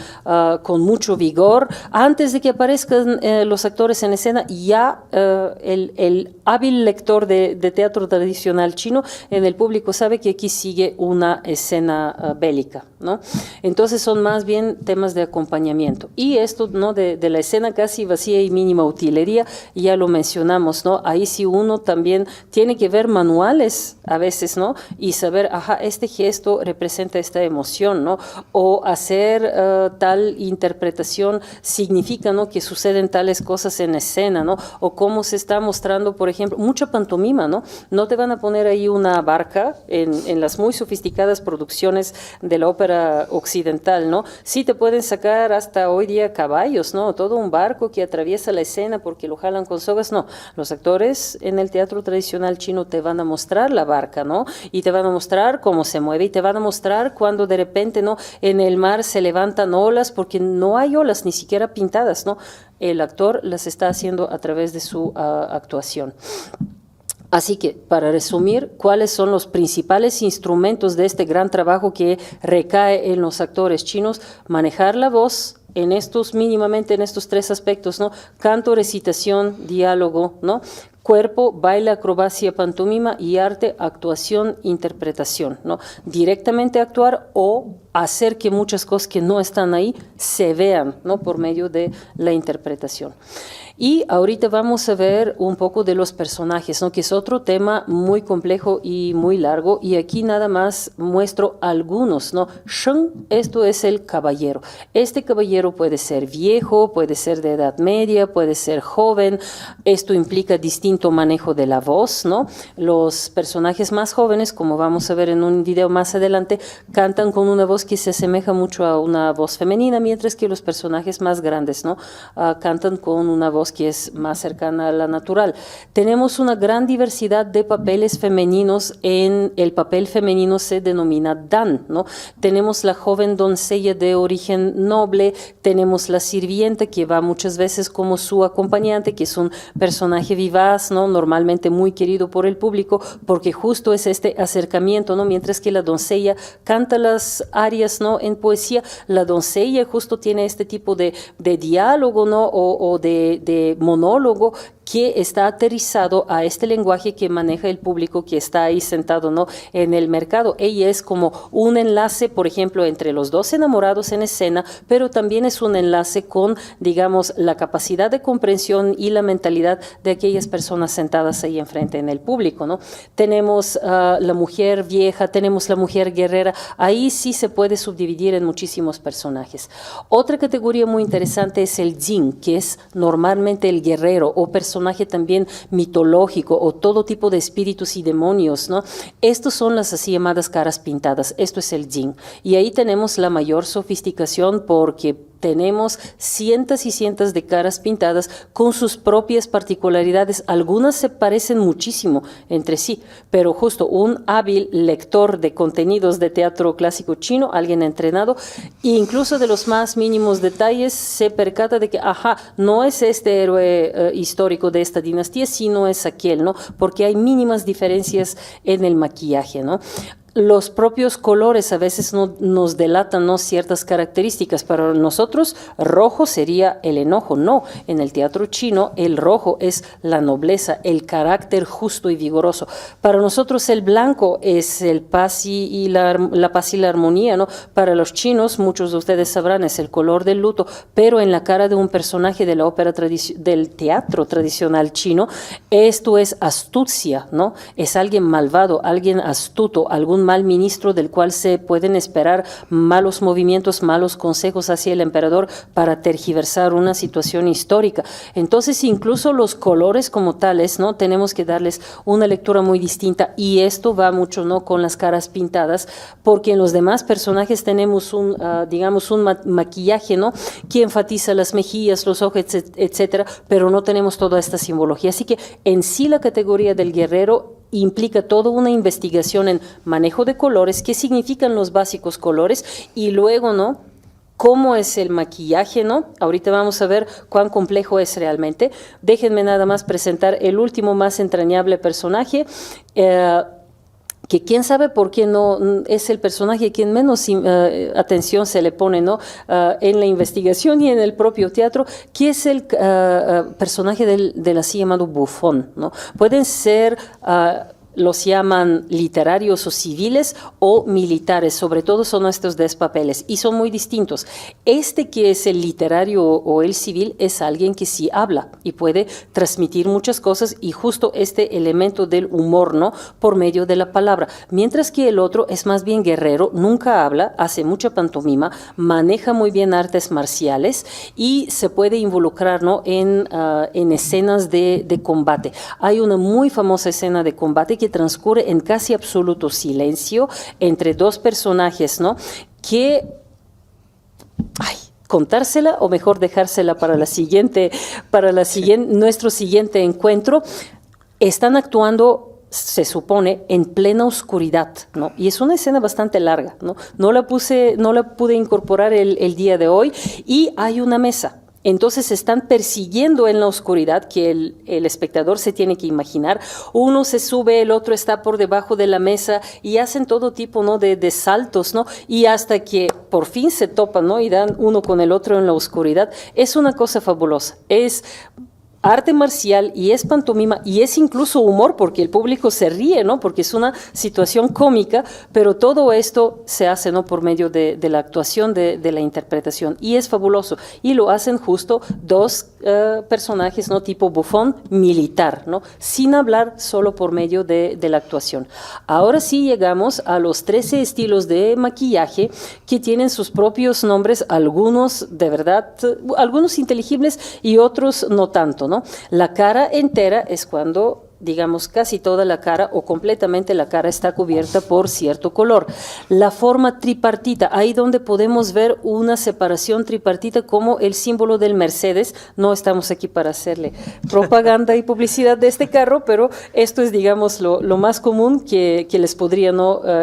mucho vigor, antes de que aparezcan los actores en escena, ya el hábil lector de teatro tradicional chino en el público sabe que aquí sigue una escena bélica, ¿no? Entonces son más bien temas de acompañamiento. Y esto, ¿no?, de la escena casi vacía y mínima utilería, ya lo mencionamos, ¿no? Ahí sí uno también tiene que ver manuales a veces, ¿no?, y saber, ajá, este gesto representa esta emoción, ¿no?, o hacer tal interpretación significa, ¿no?, que suceden tales cosas en escena, ¿no?, o cómo se está mostrando, por ejemplo, mucha pantomima, ¿no? No te van a poner ahí una barca en las muy sofisticadas producciones de la ópera occidental, ¿no? Sí te pueden sacar hasta hoy día caballos, ¿no?, todo un barco que atraviesa la escena porque lo jalan con sogas. No, los actores en el teatro tradicional chino te van a mostrar la barca, ¿no?, y te van a mostrar cómo se mueve, y te van a mostrar cuando de repente, ¿no?, en el mar se levantan olas, porque no hay olas ni siquiera pintadas, ¿no? El actor las está haciendo a través de su actuación. Así que, para resumir, ¿cuáles son los principales instrumentos de este gran trabajo que recae en los actores chinos? Manejar la voz mínimamente en estos 3 aspectos, ¿no? Canto, recitación, diálogo, ¿no? Cuerpo, baile, acrobacia, pantomima, y arte, actuación, interpretación, ¿no? Directamente actuar o hacer que muchas cosas que no están ahí se vean, ¿no?, por medio de la interpretación. Y ahorita vamos a ver un poco de los personajes, ¿no?, que es otro tema muy complejo y muy largo, y aquí nada más muestro algunos, ¿no? Sheng, esto es el caballero. Este caballero puede ser viejo, puede ser de edad media, puede ser joven. Esto implica distinto manejo de la voz, ¿no? Los personajes más jóvenes, como vamos a ver en un video más adelante, cantan con una voz que se asemeja mucho a una voz femenina, mientras que los personajes más grandes, ¿no?, cantan con una voz digamos que es más cercana a la natural. Tenemos una gran diversidad de papeles femeninos. En el papel femenino se denomina Dan, ¿no? Tenemos la joven doncella de origen noble, tenemos la sirvienta que va muchas veces como su acompañante, que es un personaje vivaz, ¿no? Normalmente muy querido por el público, porque justo es este acercamiento, ¿no? Mientras que la doncella canta las arias, ¿no? En poesía, la doncella justo tiene este tipo de diálogo, ¿no? O de monólogo que está aterrizado a este lenguaje que maneja el público que está ahí sentado, ¿no? En el mercado. Ella es como un enlace, por ejemplo, entre los dos enamorados en escena, pero también es un enlace con, digamos, la capacidad de comprensión y la mentalidad de aquellas personas sentadas ahí enfrente en el público, ¿no? Tenemos la mujer vieja, tenemos la mujer guerrera. Ahí sí se puede subdividir en muchísimos personajes. Otra categoría muy interesante es el jin, que es normalmente el guerrero o personaje también mitológico o todo tipo de espíritus y demonios, ¿no? Estos son las así llamadas caras pintadas. Esto es el jin. Y ahí tenemos la mayor sofisticación porque tenemos cientos y cientos de caras pintadas con sus propias particularidades. Algunas se parecen muchísimo entre sí, pero justo un hábil lector de contenidos de teatro clásico chino, alguien entrenado, e incluso de los más mínimos detalles se percata de que, no es este héroe histórico de esta dinastía, sino es aquel, ¿no? Porque hay mínimas diferencias en el maquillaje, ¿no? Los propios colores a veces nos delatan, ¿no? Ciertas características. Para nosotros, rojo sería el enojo. No, en el teatro chino, el rojo es la nobleza, el carácter justo y vigoroso. Para nosotros, el blanco es el paz y la paz y la armonía, ¿no? Para los chinos, muchos de ustedes sabrán, es el color del luto, pero en la cara de un personaje de la ópera del teatro tradicional chino, esto es astucia, ¿no? Es alguien malvado, alguien astuto, algún mal ministro del cual se pueden esperar malos movimientos, malos consejos hacia el emperador para tergiversar una situación histórica. Entonces, incluso los colores como tales, ¿no? Tenemos que darles una lectura muy distinta y esto va mucho, ¿no? Con las caras pintadas, porque en los demás personajes tenemos un maquillaje, ¿no? Que enfatiza las mejillas, los ojos, etcétera, pero no tenemos toda esta simbología. Así que en sí la categoría del guerrero implica toda una investigación en manejo de colores, qué significan los básicos colores y luego, ¿no? ¿Cómo es el maquillaje, no? Ahorita vamos a ver cuán complejo es realmente. Déjenme nada más presentar el último más entrañable personaje, que quién sabe por qué no es el personaje a quien menos atención se le pone, ¿no? En la investigación y en el propio teatro, que es el personaje del así llamado bufón, ¿no? Pueden ser los llaman literarios o civiles o militares, sobre todo son estos dos papeles y son muy distintos. Este que es el literario o el civil es alguien que sí habla y puede transmitir muchas cosas y justo este elemento del humor, ¿no? Por medio de la palabra, mientras que el otro es más bien guerrero, nunca habla, hace mucha pantomima, maneja muy bien artes marciales y se puede involucrar, ¿no? en escenas de combate. Hay una muy famosa escena de combate que transcurre en casi absoluto silencio entre dos personajes, ¿no? Que, contársela o mejor dejársela para nuestro siguiente encuentro. Están actuando, se supone, en plena oscuridad, ¿no? Y es una escena bastante larga, ¿no? No la pude incorporar el día de hoy y hay una mesa. Entonces están persiguiendo en la oscuridad que el espectador se tiene que imaginar. Uno se sube, el otro está por debajo de la mesa y hacen todo tipo, ¿no? de saltos, ¿no? Y hasta que por fin se topan, ¿no? Y dan uno con el otro en la oscuridad. Es una cosa fabulosa. Es arte marcial y es pantomima y es incluso humor porque el público se ríe, ¿no? Porque es una situación cómica, pero todo esto se hace, ¿no? Por medio de la actuación, de la interpretación y es fabuloso y lo hacen justo dos personajes, ¿no? Tipo bufón militar, ¿no? Sin hablar, solo por medio de la actuación. Ahora sí llegamos a los 13 estilos de maquillaje que tienen sus propios nombres, algunos de verdad, algunos inteligibles y otros no tanto, ¿no? La cara entera es cuando digamos, casi toda la cara o completamente la cara está cubierta por cierto color. La forma tripartita, ahí donde podemos ver una separación tripartita como el símbolo del Mercedes. No estamos aquí para hacerle propaganda y publicidad de este carro, pero esto es, digamos, lo más común que les podría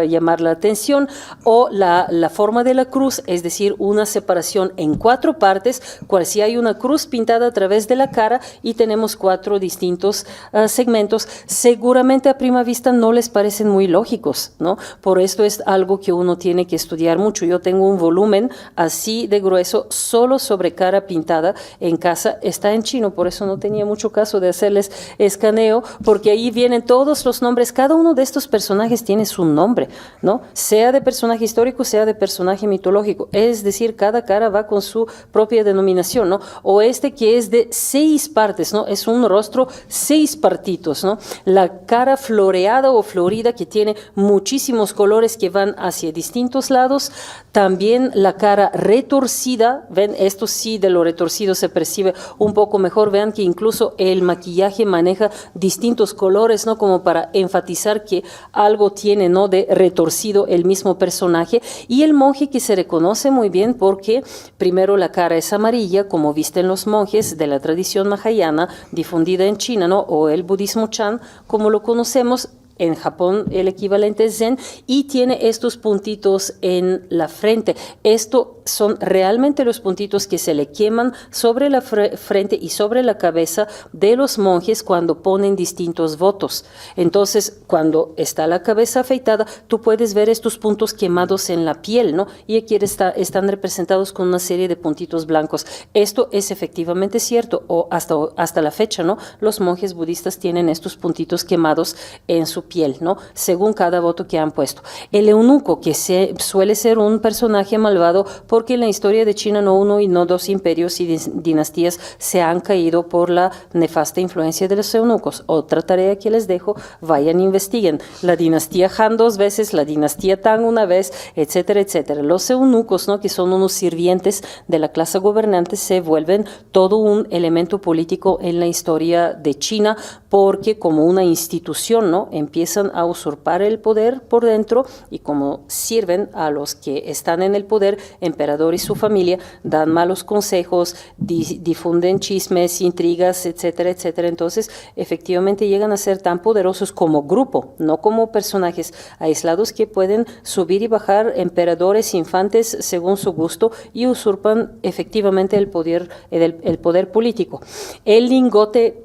llamar la atención. O la forma de la cruz, es decir, una separación en 4 partes, cual si hay una cruz pintada a través de la cara y tenemos 4 distintos segmentos. Seguramente a prima vista no les parecen muy lógicos, ¿no? Por esto es algo que uno tiene que estudiar mucho. Yo tengo un volumen así de grueso solo sobre cara pintada en casa. Está en chino, por eso no tenía mucho caso de hacerles escaneo, porque ahí vienen todos los nombres. Cada uno de estos personajes tiene su nombre, ¿no? Sea de personaje histórico, sea de personaje mitológico. Es decir, cada cara va con su propia denominación, ¿no? O este que es de 6 partes, ¿no? Es un rostro 6 partitos, ¿no? La cara floreada o florida que tiene muchísimos colores que van hacia distintos lados. También la cara retorcida, ven, esto sí de lo retorcido se percibe un poco mejor. Vean que incluso el maquillaje maneja distintos colores, ¿no? Como para enfatizar que algo tiene, ¿no? De retorcido el mismo personaje. Y el monje que se reconoce muy bien porque primero la cara es amarilla, como visten los monjes de la tradición mahayana difundida en China, ¿no? O el budismo Chan, como lo conocemos. En Japón el equivalente es Zen, y tiene estos puntitos en la frente. Esto son realmente los puntitos que se le queman sobre la frente y sobre la cabeza de los monjes cuando ponen distintos votos. Entonces, cuando está la cabeza afeitada, tú puedes ver estos puntos quemados en la piel, ¿no? Y aquí están representados con una serie de puntitos blancos. Esto es efectivamente cierto, o hasta la fecha, ¿no? Los monjes budistas tienen estos puntitos quemados en su piel, ¿no? Según cada voto que han puesto. El eunuco, que suele ser un personaje malvado, porque en la historia de China no uno y no 2 imperios y dinastías se han caído por la nefasta influencia de los eunucos. Otra tarea que les dejo, vayan, investiguen. La dinastía Han 2 veces, la dinastía Tang 1 vez, etcétera, etcétera. Los eunucos, ¿no? Que son unos sirvientes de la clase gobernante, se vuelven todo un elemento político en la historia de China, porque como una institución, ¿no? Empiezan a usurpar el poder por dentro, y como sirven a los que están en el poder, emperador y su familia, dan malos consejos, difunden chismes, intrigas, etcétera, etcétera. Entonces, efectivamente llegan a ser tan poderosos como grupo, no como personajes aislados que pueden subir y bajar emperadores, infantes, según su gusto, y usurpan efectivamente el poder político. El lingote,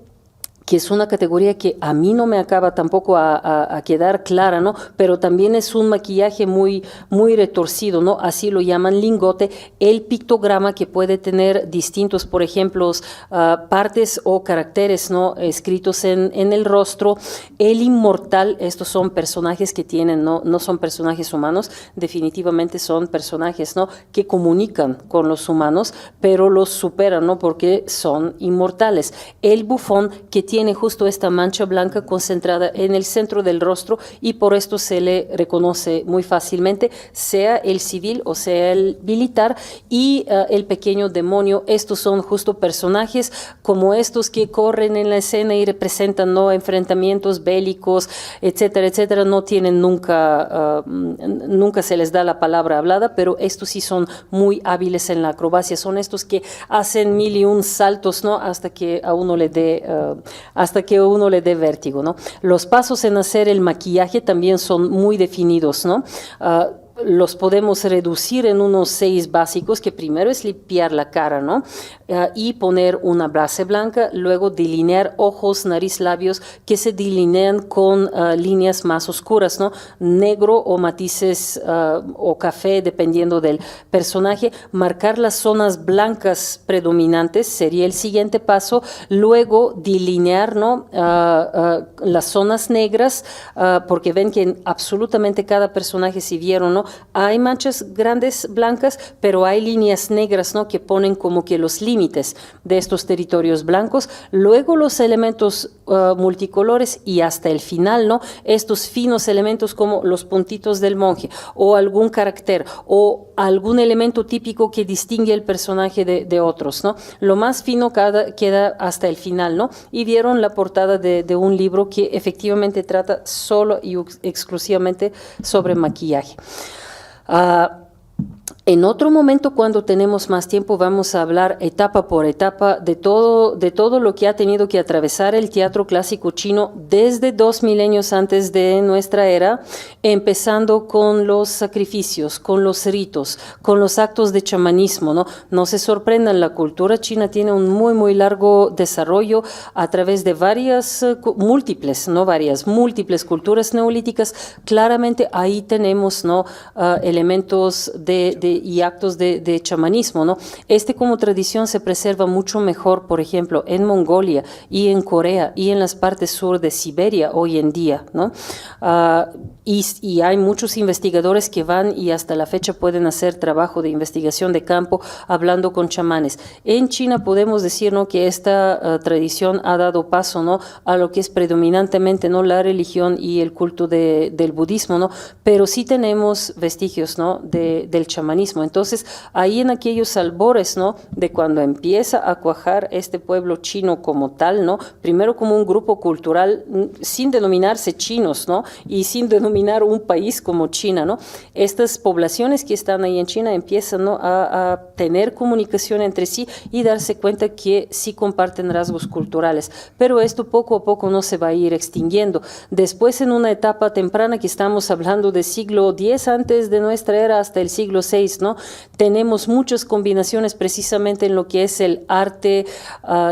que es una categoría que a mí no me acaba tampoco a quedar clara, ¿no? Pero también es un maquillaje muy, muy retorcido, ¿no? Así lo llaman lingote. El pictograma, que puede tener distintos, por ejemplo, partes o caracteres, ¿no? Escritos en el rostro. El inmortal, estos son personajes que tienen, no son personajes humanos, definitivamente son personajes, ¿no? Que comunican con los humanos, pero los superan, ¿no? Porque son inmortales. El bufón, que tiene justo esta mancha blanca concentrada en el centro del rostro, y por esto se le reconoce muy fácilmente, sea el civil o sea el militar. Y el pequeño demonio, estos son justo personajes como estos que corren en la escena y representan, ¿no? Enfrentamientos bélicos, etcétera, etcétera. No tienen nunca se les da la palabra hablada, pero estos sí son muy hábiles en la acrobacia. Son estos que hacen 1001 saltos, ¿no? Hasta que uno le dé vértigo, ¿no? Los pasos en hacer el maquillaje también son muy definidos, ¿no? Los podemos reducir en unos 6 básicos, que primero es limpiar la cara, ¿no? Y poner una base blanca, luego delinear ojos, nariz, labios, que se delinean con líneas más oscuras, ¿no? Negro o matices o café, dependiendo del personaje. Marcar las zonas blancas predominantes sería el siguiente paso. Luego delinear, ¿no? Las zonas negras, porque ven que en absolutamente cada personaje, si vieron, ¿no? ¿no? Hay manchas grandes blancas, pero hay líneas negras, ¿no? Que ponen como que los límites de estos territorios blancos. Luego los elementos multicolores y hasta el final, ¿no? Estos finos elementos como los puntitos del monje o algún carácter o algún elemento típico que distingue el personaje de otros, ¿no? Lo más fino queda hasta el final, ¿no? Y vieron la portada de un libro que efectivamente trata solo y exclusivamente sobre maquillaje. En otro momento, cuando tenemos más tiempo, vamos a hablar etapa por etapa de todo lo que ha tenido que atravesar el teatro clásico chino desde 2 milenios antes de nuestra era, empezando con los sacrificios, con los ritos, con los actos de chamanismo, ¿no? No se sorprendan, la cultura china tiene un muy, muy largo desarrollo a través de múltiples culturas neolíticas. Claramente ahí tenemos, ¿no? Elementos y actos de chamanismo, ¿no? Como tradición se preserva mucho mejor, por ejemplo, en Mongolia y en Corea y en las partes sur de Siberia hoy en día, ¿no? Y hay muchos investigadores que van y hasta la fecha pueden hacer trabajo de investigación de campo hablando con chamanes. En China podemos decir, ¿no? Que esta tradición ha dado paso, ¿no? A lo que es predominantemente, ¿no? La religión y el culto del budismo, ¿no? Pero sí tenemos vestigios, ¿no? Del chamanismo. Entonces, ahí en aquellos albores, ¿no? De cuando empieza a cuajar este pueblo chino como tal, ¿no? Primero como un grupo cultural sin denominarse chinos, ¿no? Y sin denominar un país como China, ¿no? Estas poblaciones que están ahí en China empiezan, ¿no? a tener comunicación entre sí y darse cuenta que sí comparten rasgos culturales. Pero esto poco a poco no se va a ir extinguiendo. Después, en una etapa temprana que estamos hablando del siglo X antes de nuestra era hasta el siglo VI, ¿no? Tenemos muchas combinaciones precisamente en lo que es el arte,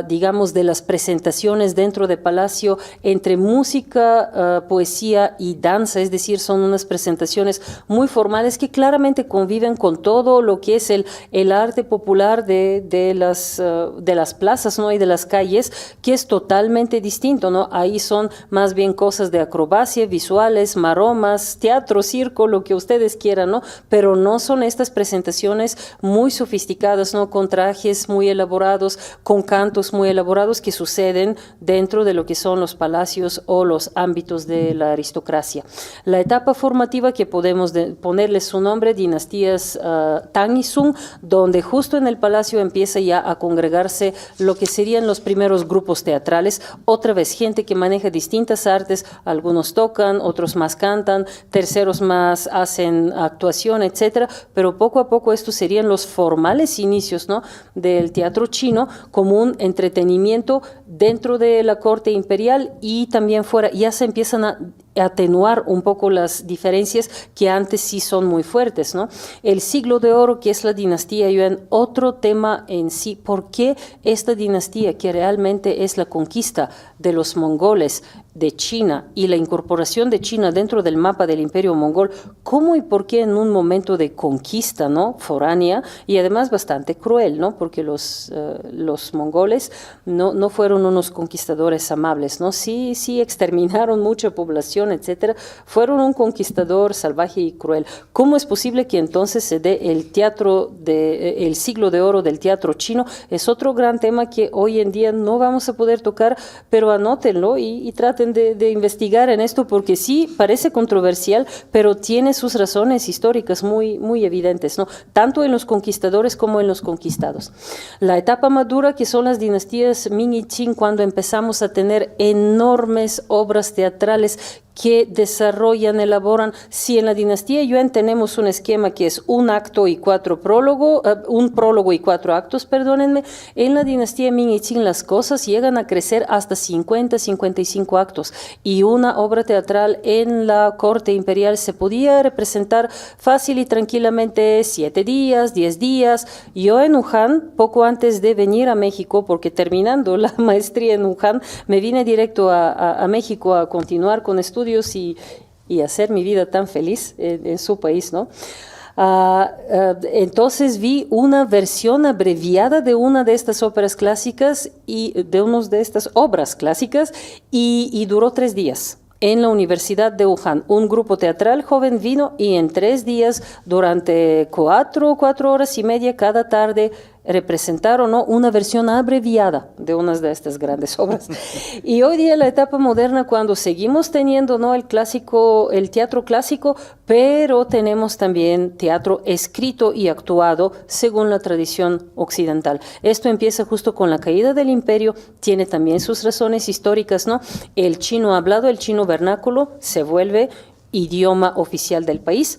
digamos, de las presentaciones dentro de palacio, entre música, poesía y danza, es decir, son unas presentaciones muy formales que claramente conviven con todo lo que es el arte popular de las plazas, ¿no? Y de las calles, que es totalmente distinto, ¿no? Ahí son más bien cosas de acrobacia, visuales, maromas, teatro, circo, lo que ustedes quieran, ¿no? Pero no son estas presentaciones muy sofisticadas, ¿no? Con trajes muy elaborados, con cantos muy elaborados que suceden dentro de lo que son los palacios o los ámbitos de la aristocracia. La etapa formativa que podemos ponerle su nombre, dinastías Tang y Sung, donde justo en el palacio empieza ya a congregarse lo que serían los primeros grupos teatrales, otra vez gente que maneja distintas artes, algunos tocan, otros más cantan, terceros más hacen actuación, etcétera, pero poco a poco estos serían los formales inicios, ¿no? Del teatro chino como un entretenimiento dentro de la corte imperial y también fuera. Ya se empiezan a atenuar un poco las diferencias que antes sí son muy fuertes, ¿no? El siglo de oro, que es la dinastía Yuan, otro tema en sí. ¿Por qué esta dinastía, que realmente es la conquista de los mongoles de China y la incorporación de China dentro del mapa del imperio mongol, cómo y por qué en un momento de conquista, ¿no? Foránea y además bastante cruel, ¿no? Porque los mongoles no fueron unos conquistadores amables, ¿no? Sí exterminaron mucha población, etcétera. Fueron un conquistador salvaje y cruel. ¿Cómo es posible que entonces se dé el siglo de oro del teatro chino? Es otro gran tema que hoy en día no vamos a poder tocar, pero anótenlo y traten de investigar en esto, porque sí parece controversial, pero tiene sus razones históricas muy, muy evidentes, ¿no? Tanto en los conquistadores como en los conquistados. La etapa madura, que son las dinastías Ming y Qing, cuando empezamos a tener enormes obras teatrales que desarrollan, elaboran. Si en la dinastía Yuan tenemos un esquema que es un prólogo y 4 actos, perdónenme, en la dinastía Ming y Qing las cosas llegan a crecer hasta 50, 55 actos, y una obra teatral en la corte imperial se podía representar fácil y tranquilamente 7 días, 10 días. Yo en Wuhan, poco antes de venir a México, porque terminando la maestría en Wuhan, me vine directo a México a continuar con estudios y hacer mi vida tan feliz en su país, ¿no? Entonces vi una versión abreviada de una de estas óperas clásicas y de una de estas obras clásicas y duró 3 días. en la Universidad de Wuhan. Un grupo teatral joven vino y en 3 días, durante 4 horas y media cada tarde, representaron, ¿no?, una versión abreviada de unas de estas grandes obras. Y hoy día, la etapa moderna, cuando seguimos teniendo, ¿no?, el teatro clásico, pero tenemos también teatro escrito y actuado según la tradición occidental. Esto empieza justo con la caída del imperio, tiene también sus razones históricas, ¿no? El chino hablado, el chino vernáculo, se vuelve idioma oficial del país.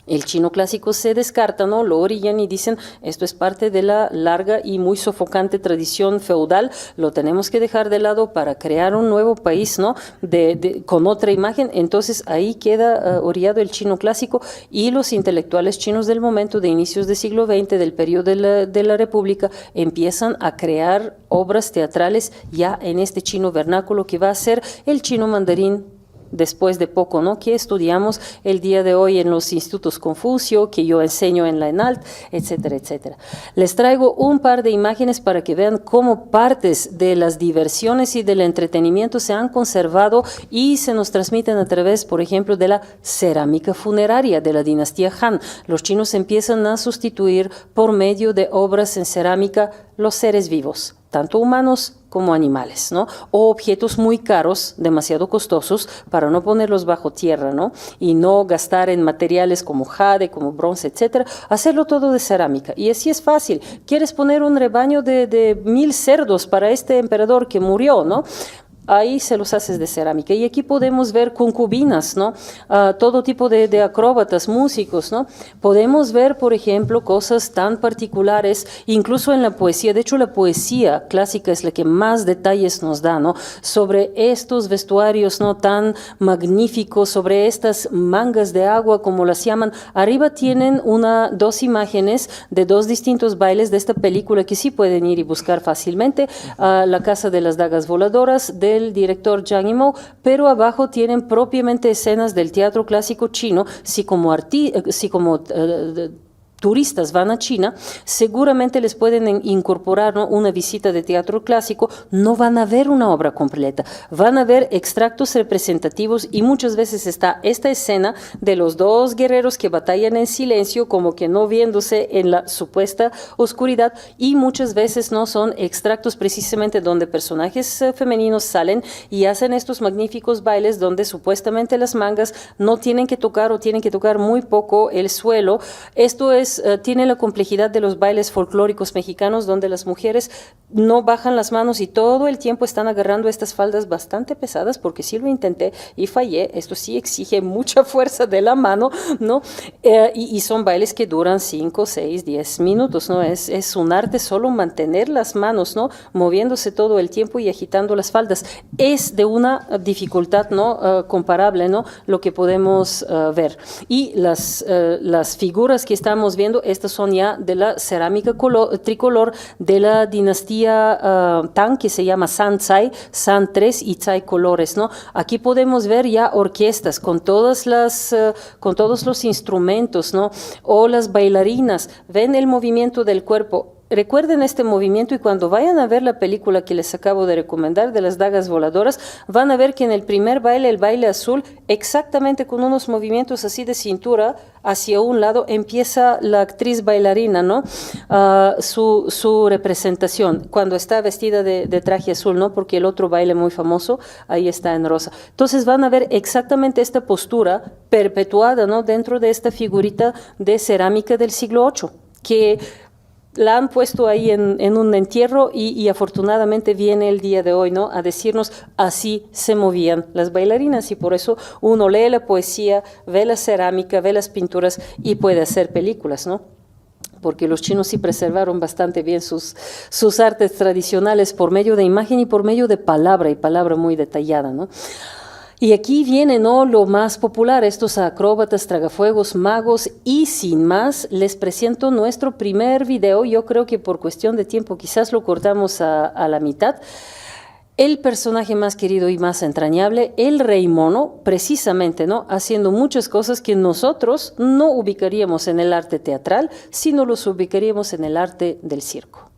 El chino clásico se descarta, ¿no? Lo orillan y dicen, esto es parte de la larga y muy sofocante tradición feudal, lo tenemos que dejar de lado para crear un nuevo país, ¿no?, con otra imagen. Entonces ahí queda orillado el chino clásico, y los intelectuales chinos del momento, de inicios del siglo XX, del periodo de la República, empiezan a crear obras teatrales ya en este chino vernáculo, que va a ser el chino mandarín después de poco, ¿no?, que estudiamos el día de hoy en los institutos Confucio, que yo enseño en la ENALT, etcétera, etcétera. Les traigo un par de imágenes para que vean cómo partes de las diversiones y del entretenimiento se han conservado y se nos transmiten a través, por ejemplo, de la cerámica funeraria de la dinastía Han. Los chinos empiezan a sustituir por medio de obras en cerámica los seres vivos, tanto humanos como animales, ¿no?, o objetos muy caros, demasiado costosos, para no ponerlos bajo tierra, ¿no?, y no gastar en materiales como jade, como bronce, etcétera, hacerlo todo de cerámica. Y así es fácil. ¿Quieres poner un rebaño de 1000 cerdos para este emperador que murió, ¿no? Ahí se los haces de cerámica. Y aquí podemos ver concubinas, ¿no? Todo tipo de acróbatas, músicos, ¿no? Podemos ver, por ejemplo, cosas tan particulares, incluso en la poesía. De hecho, la poesía clásica es la que más detalles nos da, ¿no?, sobre estos vestuarios, ¿no?, tan magníficos, sobre estas mangas de agua, como las llaman. Arriba tienen 2 imágenes de 2 distintos bailes de esta película, que sí pueden ir y buscar fácilmente. La Casa de las Dagas Voladoras, del director Zhang Yimou, pero abajo tienen propiamente escenas del teatro clásico chino. Si como turistas van a China, seguramente les pueden incorporar, ¿no?, una visita de teatro clásico. No van a ver una obra completa, van a ver extractos representativos, y muchas veces está esta escena de los 2 guerreros que batallan en silencio, como que no viéndose en la supuesta oscuridad, y muchas veces no son extractos precisamente donde personajes femeninos salen y hacen estos magníficos bailes donde supuestamente las mangas no tienen que tocar, o tienen que tocar muy poco el suelo. Esto tiene la complejidad de los bailes folclóricos mexicanos, donde las mujeres no bajan las manos y todo el tiempo están agarrando estas faldas bastante pesadas, porque sí lo intenté y fallé. Esto sí exige mucha fuerza de la mano, ¿no? Y son bailes que duran 5, 6, 10 minutos, ¿no? Es un arte solo mantener las manos, ¿no?, moviéndose todo el tiempo y agitando las faldas. Es de una dificultad, ¿no?, comparable, ¿no?, lo que podemos ver. Y las figuras que estamos viendo, estas son ya de la cerámica tricolor de la dinastía Tang, que se llama San Tsai, San 3 y Tsai colores, ¿no? Aquí podemos ver ya orquestas con todos los instrumentos, ¿no?, o las bailarinas. Ven el movimiento del cuerpo. Recuerden este movimiento, y cuando vayan a ver la película que les acabo de recomendar de las dagas voladoras, van a ver que en el primer baile, el baile azul, exactamente con unos movimientos así de cintura hacia un lado, empieza la actriz bailarina, ¿no?, su representación, cuando está vestida de traje azul, ¿no?, porque el otro baile muy famoso, ahí está en rosa. Entonces van a ver exactamente esta postura perpetuada, ¿no?, dentro de esta figurita de cerámica del siglo VIII, que la han puesto ahí en un entierro, y afortunadamente viene el día de hoy, ¿no?, a decirnos, así se movían las bailarinas. Y por eso uno lee la poesía, ve la cerámica, ve las pinturas y puede hacer películas, ¿no? Porque los chinos sí preservaron bastante bien sus artes tradicionales por medio de imagen y por medio de palabra, y palabra muy detallada, ¿no? Y aquí viene, ¿no?, lo más popular, estos acróbatas, tragafuegos, magos, y sin más les presento nuestro primer video. Yo creo que por cuestión de tiempo quizás lo cortamos a la mitad. El personaje más querido y más entrañable, el Rey Mono, precisamente, ¿no?, haciendo muchas cosas que nosotros no ubicaríamos en el arte teatral, sino los ubicaríamos en el arte del circo.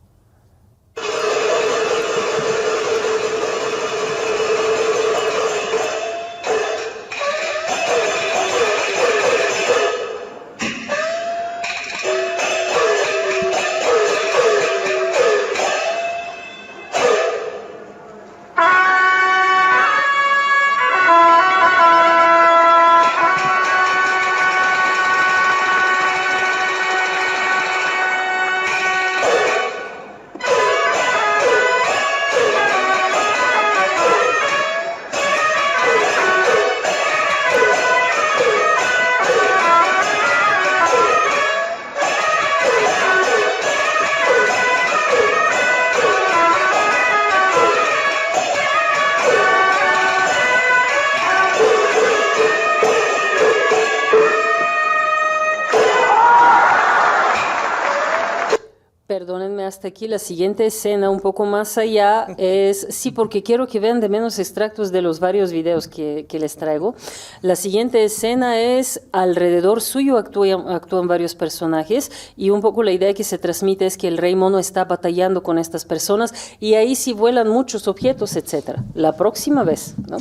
Perdónenme, hasta aquí la siguiente escena, un poco más allá, es, sí, porque quiero que vean de menos extractos de los varios videos que les traigo. La siguiente escena es, alrededor suyo actúan varios personajes, y un poco la idea que se transmite es que el rey mono está batallando con estas personas, y ahí sí vuelan muchos objetos, etc. La próxima vez, ¿no?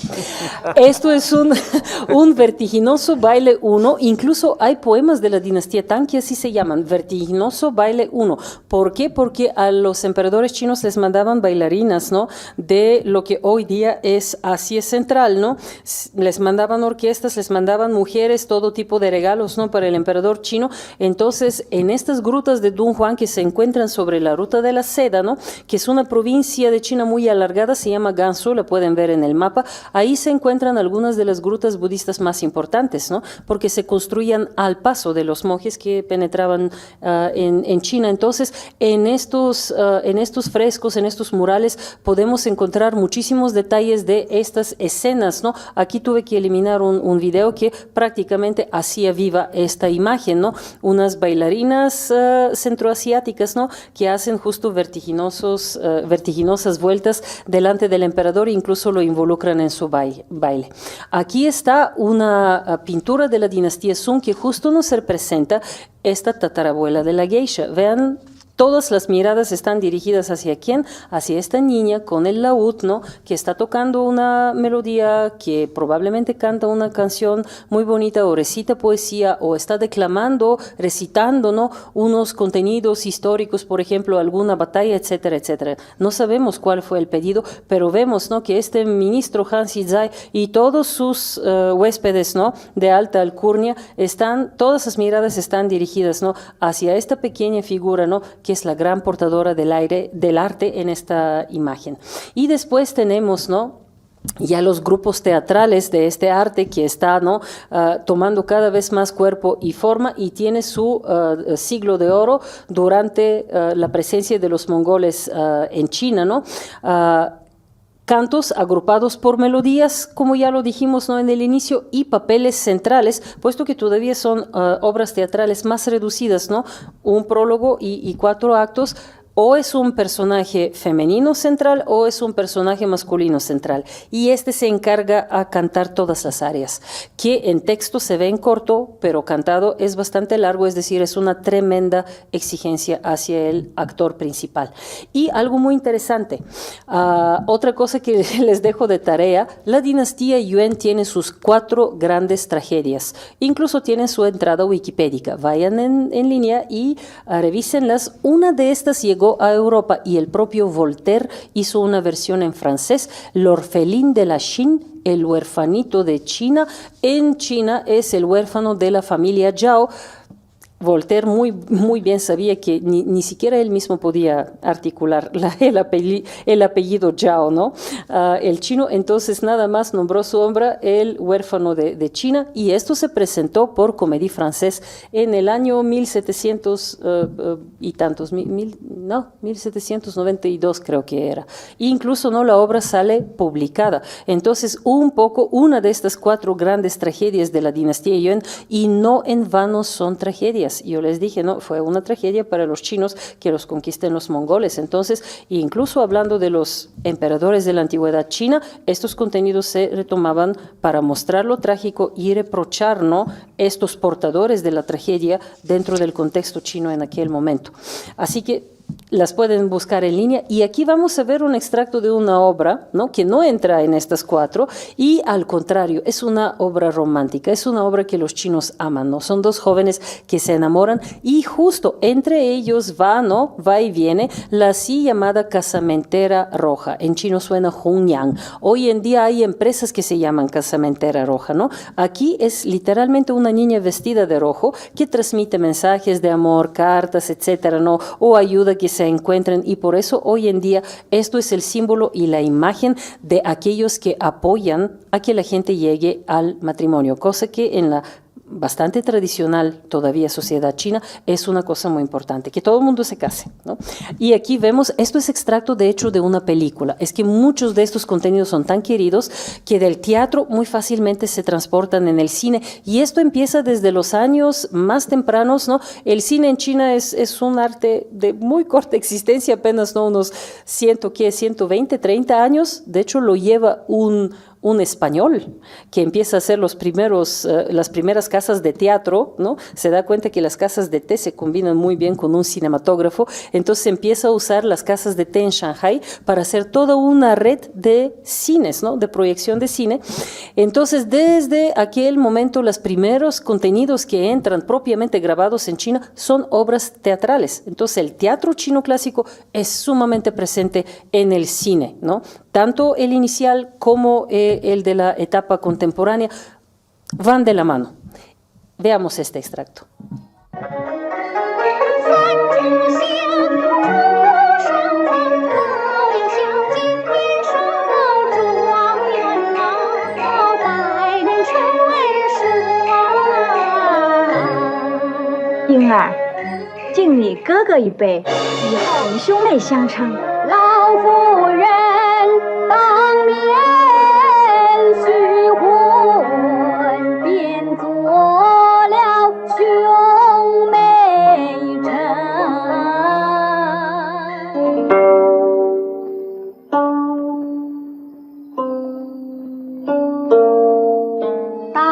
Esto es un vertiginoso baile 1, incluso hay poemas de la dinastía Tang que así se llaman, vertiginoso baile 1. ¿Por qué? Porque a los emperadores chinos les mandaban bailarinas, ¿no? De lo que hoy día es Asia Central, ¿no? Les mandaban orquestas, les mandaban mujeres, todo tipo de regalos, ¿no? Para el emperador chino. Entonces, en estas grutas de Dunhuang que se encuentran sobre la ruta de la seda, ¿no? Que es una provincia de China muy alargada, se llama Gansu, la pueden ver en el mapa. Ahí se encuentran algunas de las grutas budistas más importantes, ¿no? Porque se construían al paso de los monjes que penetraban en China. Entonces, en estos frescos, en estos murales, podemos encontrar muchísimos detalles de estas escenas, ¿no? Aquí tuve que eliminar un video que prácticamente hacía viva esta imagen, ¿no? Unas bailarinas centroasiáticas, ¿no? Que hacen justo vertiginosas vueltas delante del emperador e incluso lo involucran en su baile. Aquí está una pintura de la dinastía Sung que justo nos representa esta tatarabuela de la geisha. Vean, todas las miradas están dirigidas hacia quién, hacia esta niña con el laúd, ¿no? Que está tocando una melodía, que probablemente canta una canción muy bonita o recita poesía o está declamando, recitando, ¿no? Unos contenidos históricos, por ejemplo, alguna batalla, etcétera, etcétera. No sabemos cuál fue el pedido, pero vemos, ¿no? Que este ministro Han Xizai y todos sus huéspedes, ¿no? De alta alcurnia todas las miradas están dirigidas, ¿no? Hacia esta pequeña figura, ¿no? Que es la gran portadora del arte en esta imagen. Y después tenemos, ¿no? Ya los grupos teatrales de este arte que está, ¿no? Tomando cada vez más cuerpo y forma y tiene su siglo de oro durante la presencia de los mongoles en China, ¿no? Cantos agrupados por melodías, como ya lo dijimos, ¿no? En el inicio, y papeles centrales, puesto que todavía son obras teatrales más reducidas, ¿no? Un prólogo y 4 actos. O es un personaje femenino central o es un personaje masculino central. Y este se encarga a cantar todas las áreas, que en texto se ve en corto, pero cantado es bastante largo, es decir, es una tremenda exigencia hacia el actor principal. Y algo muy interesante, otra cosa que les dejo de tarea, la dinastía Yuan tiene sus 4 grandes tragedias. Incluso tienen su entrada wikipédica. Vayan en línea y revísenlas. Una de estas llegó a Europa y el propio Voltaire hizo una versión en francés, L'orphelin de la Chine, el huerfanito de China. En China es el huérfano de la familia Zhao. Voltaire muy bien sabía que ni siquiera él mismo podía articular el apellido Zhao, ¿no? El chino, entonces nada más nombró su obra El huérfano de China, y esto se presentó por Comédie Française en el año 1700 y tantos, 1792 creo que era. Incluso, ¿no? La obra sale publicada. Entonces, una de estas 4 grandes tragedias de la dinastía Yuan, y no en vano son tragedias. Yo les dije, no, fue una tragedia para los chinos que los conquisten los mongoles. Entonces, incluso hablando de los emperadores de la antigüedad china, estos contenidos se retomaban para mostrar lo trágico y reprochar, ¿no? Estos portadores de la tragedia dentro del contexto chino en aquel momento. Así que las pueden buscar en línea, y aquí vamos a ver un extracto de una obra, ¿no? Que no entra en estas 4, y al contrario, es una obra romántica, es una obra que los chinos aman, ¿no? Son 2 jóvenes que se enamoran y justo entre ellos va y viene la así llamada casamentera roja. En chino suena Hunyang. Hoy en día hay empresas que se llaman casamentera roja, ¿no? Aquí es literalmente una niña vestida de rojo que transmite mensajes de amor, cartas, etcétera, ¿no? O ayuda que se encuentren, y por eso hoy en día esto es el símbolo y la imagen de aquellos que apoyan a que la gente llegue al matrimonio, cosa que en la bastante tradicional todavía sociedad china, es una cosa muy importante, que todo el mundo se case, ¿no? Y aquí vemos, esto es extracto de hecho de una película, es que muchos de estos contenidos son tan queridos que del teatro muy fácilmente se transportan en el cine, y esto empieza desde los años más tempranos, ¿no? El cine en China es un arte de muy corta existencia, apenas, ¿no? Unos 120, 30 años, de hecho lo lleva un español que empieza a hacer las primeras casas de teatro, ¿no? Se da cuenta que las casas de té se combinan muy bien con un cinematógrafo, entonces empieza a usar las casas de té en Shanghai para hacer toda una red de cines, ¿no? De proyección de cine. Entonces, desde aquel momento, los primeros contenidos que entran propiamente grabados en China son obras teatrales. Entonces, el teatro chino clásico es sumamente presente en el cine, ¿no? Tanto el inicial como el de la etapa contemporánea van de la mano. Veamos este extracto.婴儿，敬你哥哥一杯，以后我们兄妹相称。老夫人当年许婚，便做了兄妹称。但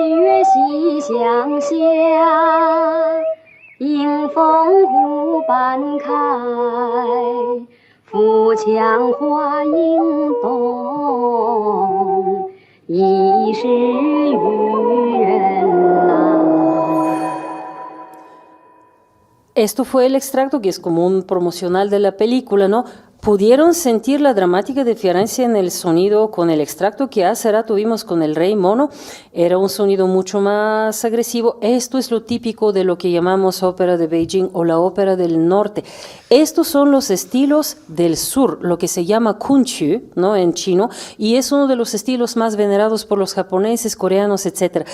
月西厢下，迎风湖半开。扶墙花影动，已是渔人呐。 Esto fue el extracto que es como un promocional de la película, ¿no? ¿Pudieron sentir la dramática diferencia en el sonido con el extracto que hace rato vimos con el Rey Mono? Era un sonido mucho más agresivo. Esto es lo típico de lo que llamamos ópera de Beijing o la ópera del norte. Estos son los estilos del sur, lo que se llama kunqu, ¿no? En chino, y es uno de los estilos más venerados por los japoneses, coreanos, etc.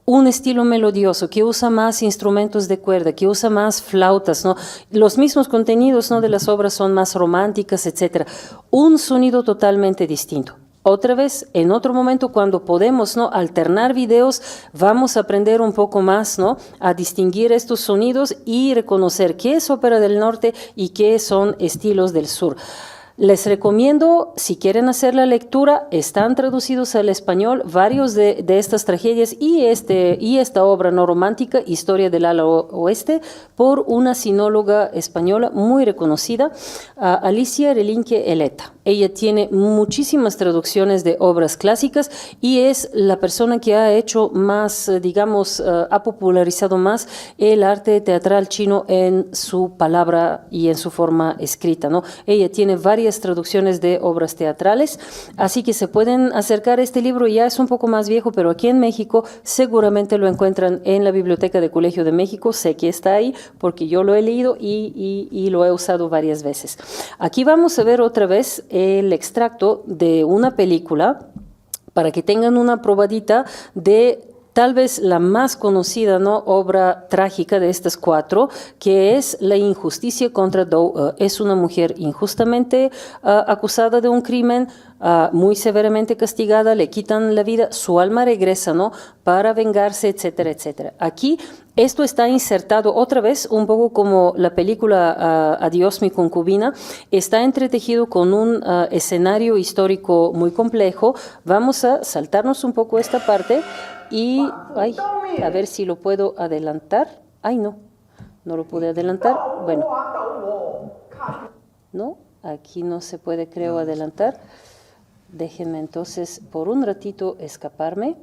Un estilo melodioso que usa más instrumentos de cuerda, que usa más flautas, ¿no? Los mismos contenidos, ¿no? De las obras son más románticas, etc. Un sonido totalmente distinto. Otra vez, en otro momento, cuando podemos, ¿no? Alternar videos, vamos a aprender un poco más, ¿no? A distinguir estos sonidos y reconocer qué es ópera del norte y qué son estilos del sur. Les recomiendo, si quieren hacer la lectura, están traducidos al español varios de estas tragedias y esta obra no romántica, Historia del ala oeste, por una sinóloga española muy reconocida, Alicia Relinque Eleta. Ella tiene muchísimas traducciones de obras clásicas y es la persona que ha hecho más, digamos, ha popularizado más el arte teatral chino en su palabra y en su forma escrita, ¿no? Ella tiene varias traducciones de obras teatrales, así que se pueden acercar a este libro. Ya es un poco más viejo, pero aquí en México seguramente lo encuentran en la Biblioteca de Colegio de México. Sé que está ahí porque yo lo he leído y lo he usado varias veces. Aquí vamos a ver otra vez el extracto de una película para que tengan una probadita de tal vez la más conocida, ¿no? Obra trágica de estas cuatro, que es La injusticia contra Dou. Es una mujer injustamente acusada de un crimen, muy severamente castigada, le quitan la vida, su alma regresa, ¿no? Para vengarse, etcétera, etcétera. Aquí esto está insertado otra vez, un poco como la película Adiós mi concubina, está entretejido con un escenario histórico muy complejo. Vamos a saltarnos un poco esta parte y a ver si lo puedo adelantar. Ay, no lo pude adelantar. Bueno, no, aquí no se puede, creo, adelantar. Déjenme entonces por un ratito escaparme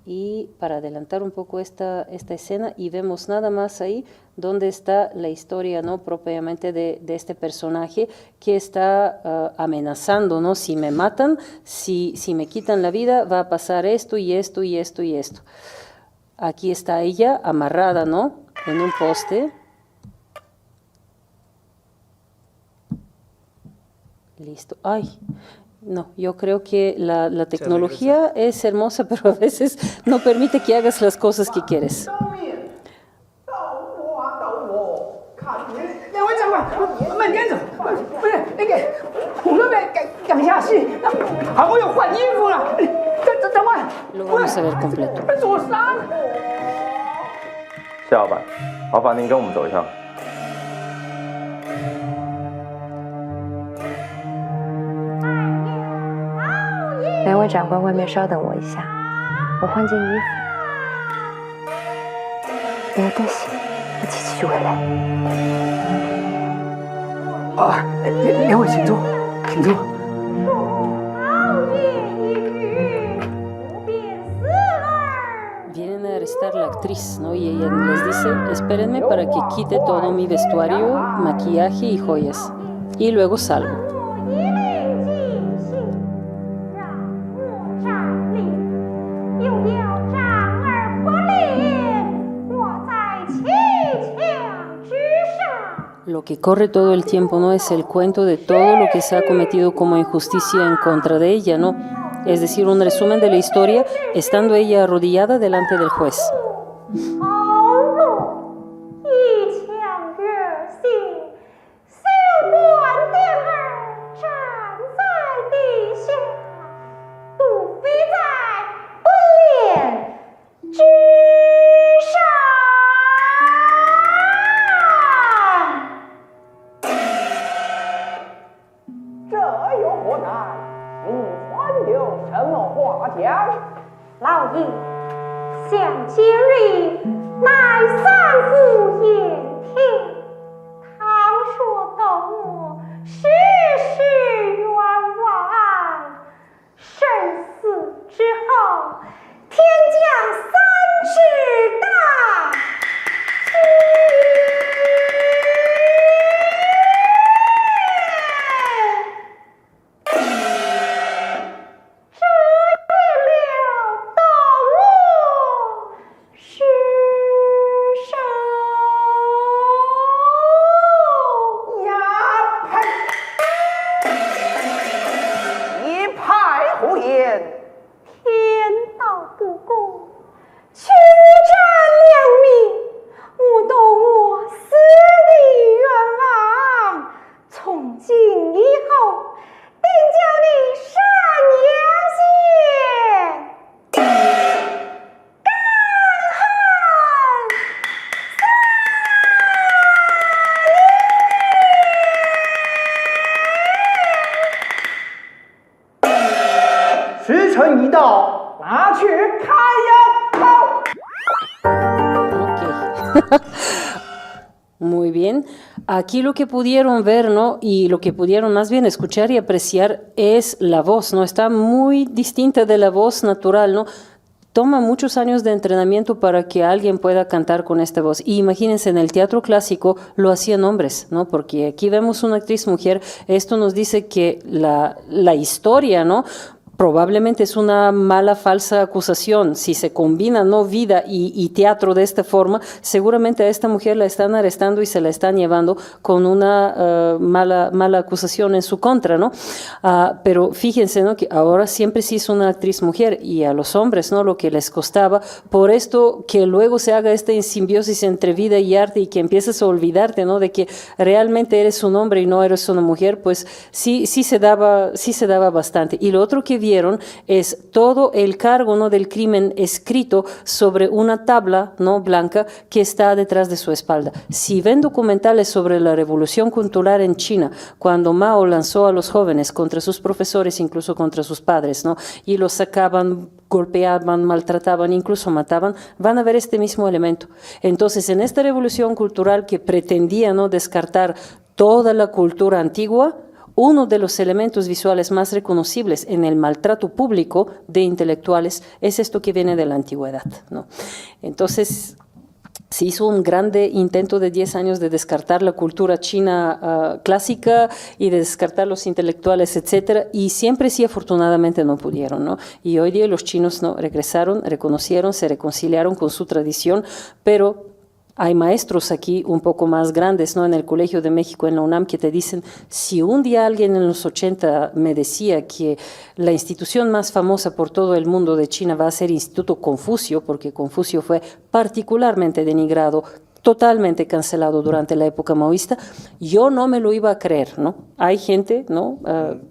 y para adelantar un poco esta escena, y vemos nada más ahí donde está la historia, ¿no? Propiamente de este personaje que está amenazando, ¿no? Si me matan, si me quitan la vida, va a pasar esto y esto y esto y esto. Aquí está ella amarrada, ¿no? En un poste. Listo. Ay, No, yo creo que la tecnología es hermosa, pero a veces no permite que hagas las cosas que quieres. 两位长官，慢点走，不是那个胡乐呗，赶下戏，还我要换衣服了。长官， Lo vamos a ver completo. 做啥呢？谢老板，麻烦您跟我们走一趟。两位长官，外面稍等我一下，我换件衣服。别担心，我继续回来。啊，两位请坐，请坐。 Vienen a arrestar a la actriz, ¿no? Y ella les dice, espérenme para que quite todo mi vestuario, maquillaje y joyas. Y luego salgo. Lo que corre todo el tiempo, ¿no? Es el cuento de todo lo que se ha cometido como injusticia en contra de ella, ¿no? Es decir, un resumen de la historia estando ella arrodillada delante del juez. Muy bien. Aquí lo que pudieron ver, ¿no? Y lo que pudieron más bien escuchar y apreciar es la voz, ¿no? Está muy distinta de la voz natural, ¿no? Toma muchos años de entrenamiento para que alguien pueda cantar con esta voz. Y imagínense, en el teatro clásico lo hacían hombres, ¿no? Porque aquí vemos una actriz mujer. Esto nos dice que la historia, ¿no? Probablemente es una mala, falsa acusación. Si se combina, ¿no? Vida y teatro de esta forma, seguramente a esta mujer la están arrestando y se la están llevando con una mala acusación en su contra, ¿no? Pero fíjense, ¿no? Que ahora siempre sí es una actriz mujer, y a los hombres, ¿no? Lo que les costaba. Por esto que luego se haga esta simbiosis entre vida y arte, y que empieces a olvidarte, ¿no? De que realmente eres un hombre y no eres una mujer, pues sí se daba bastante. Y lo otro que vieron es todo el cargo, ¿no? Del crimen escrito sobre una tabla, ¿no? Blanca que está detrás de su espalda. Si ven documentales sobre la revolución cultural en China, cuando Mao lanzó a los jóvenes contra sus profesores, incluso contra sus padres, ¿no? Y los sacaban, golpeaban, maltrataban, incluso mataban, van a ver este mismo elemento. Entonces, en esta revolución cultural que pretendía, ¿no? Descartar toda la cultura antigua, uno de los elementos visuales más reconocibles en el maltrato público de intelectuales es esto que viene de la antigüedad, ¿no? Entonces, se hizo un grande intento de 10 años de descartar la cultura china clásica y de descartar los intelectuales, etcétera, y siempre sí, afortunadamente, no pudieron, ¿no? Y hoy día los chinos, ¿no? Regresaron, reconocieron, se reconciliaron con su tradición, pero Hay maestros aquí un poco más grandes, ¿no? En el Colegio de México, en la UNAM, que te dicen, si un día alguien en los 80 me decía que la institución más famosa por todo el mundo de China va a ser Instituto Confucio, porque Confucio fue particularmente denigrado, totalmente cancelado durante la época maoísta, yo no me lo iba a creer, ¿no? Hay gente, ¿no?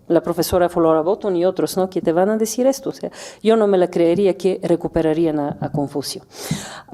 La profesora Flora Botton y otros, ¿no? Que te van a decir esto, o sea, yo no me la creería que recuperarían a Confucio.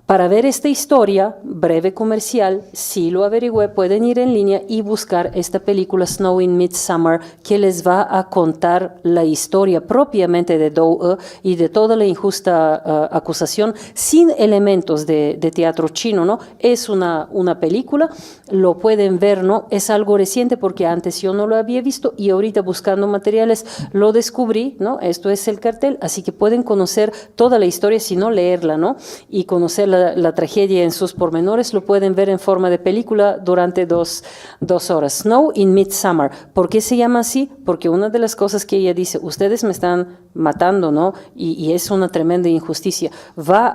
Para ver esta historia breve comercial, si lo averigüé, pueden ir en línea y buscar esta película Snow in Midsummer, que les va a contar la historia propiamente de Dou y de toda la injusta acusación, sin elementos de teatro chino, ¿no? Es una película, lo pueden ver, ¿no? Es algo reciente porque antes yo no lo había visto y ahorita buscando materiales lo descubrí, ¿no? Esto es el cartel, así que pueden conocer toda la historia, si no leerla, ¿no? Y conocer la tragedia en sus pormenores, lo pueden ver en forma de película durante dos horas. Snow in Midsummer. ¿Por qué se llama así? Porque una de las cosas que ella dice, ustedes me están matando, ¿no? Y es una tremenda injusticia. Va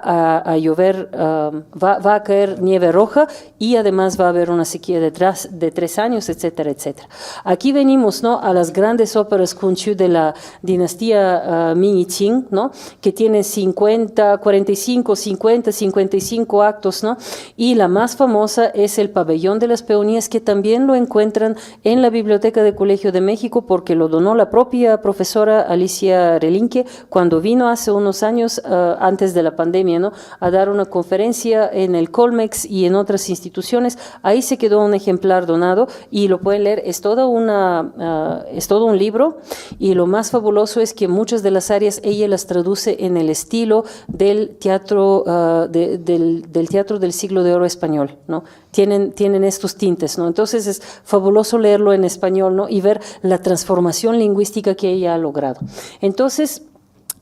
a llover, va a caer nieve roja y además va a haber una sequía de 3 años, etcétera, etcétera. Aquí venimos, ¿no? A las grandes óperas Kunchu de la dinastía Ming-Qing, ¿no? Que tienen 45, 50, 55 actos, ¿no? Y la más famosa es el Pabellón de las Peonías, que también lo encuentran en la Biblioteca del Colegio de México porque lo donó la propia profesora Alicia Relinque cuando vino hace unos años, antes de la pandemia, ¿no? A dar una conferencia en el Colmex y en otras instituciones. Ahí se quedó un ejemplar donado y lo pueden leer. Es todo un libro y lo más fabuloso es que muchas de las áreas ella las traduce en el estilo del teatro del teatro del siglo de oro español, ¿no? Tienen estos tintes, ¿no? Entonces es fabuloso leerlo en español, ¿no? Y ver la transformación lingüística que ella ha logrado. Entonces,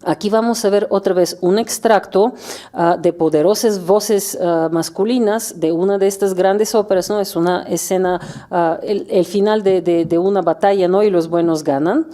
aquí vamos a ver otra vez un extracto de poderosas voces masculinas de una de estas grandes óperas, ¿no? Es una escena, el final de una batalla, ¿no? Y los buenos ganan.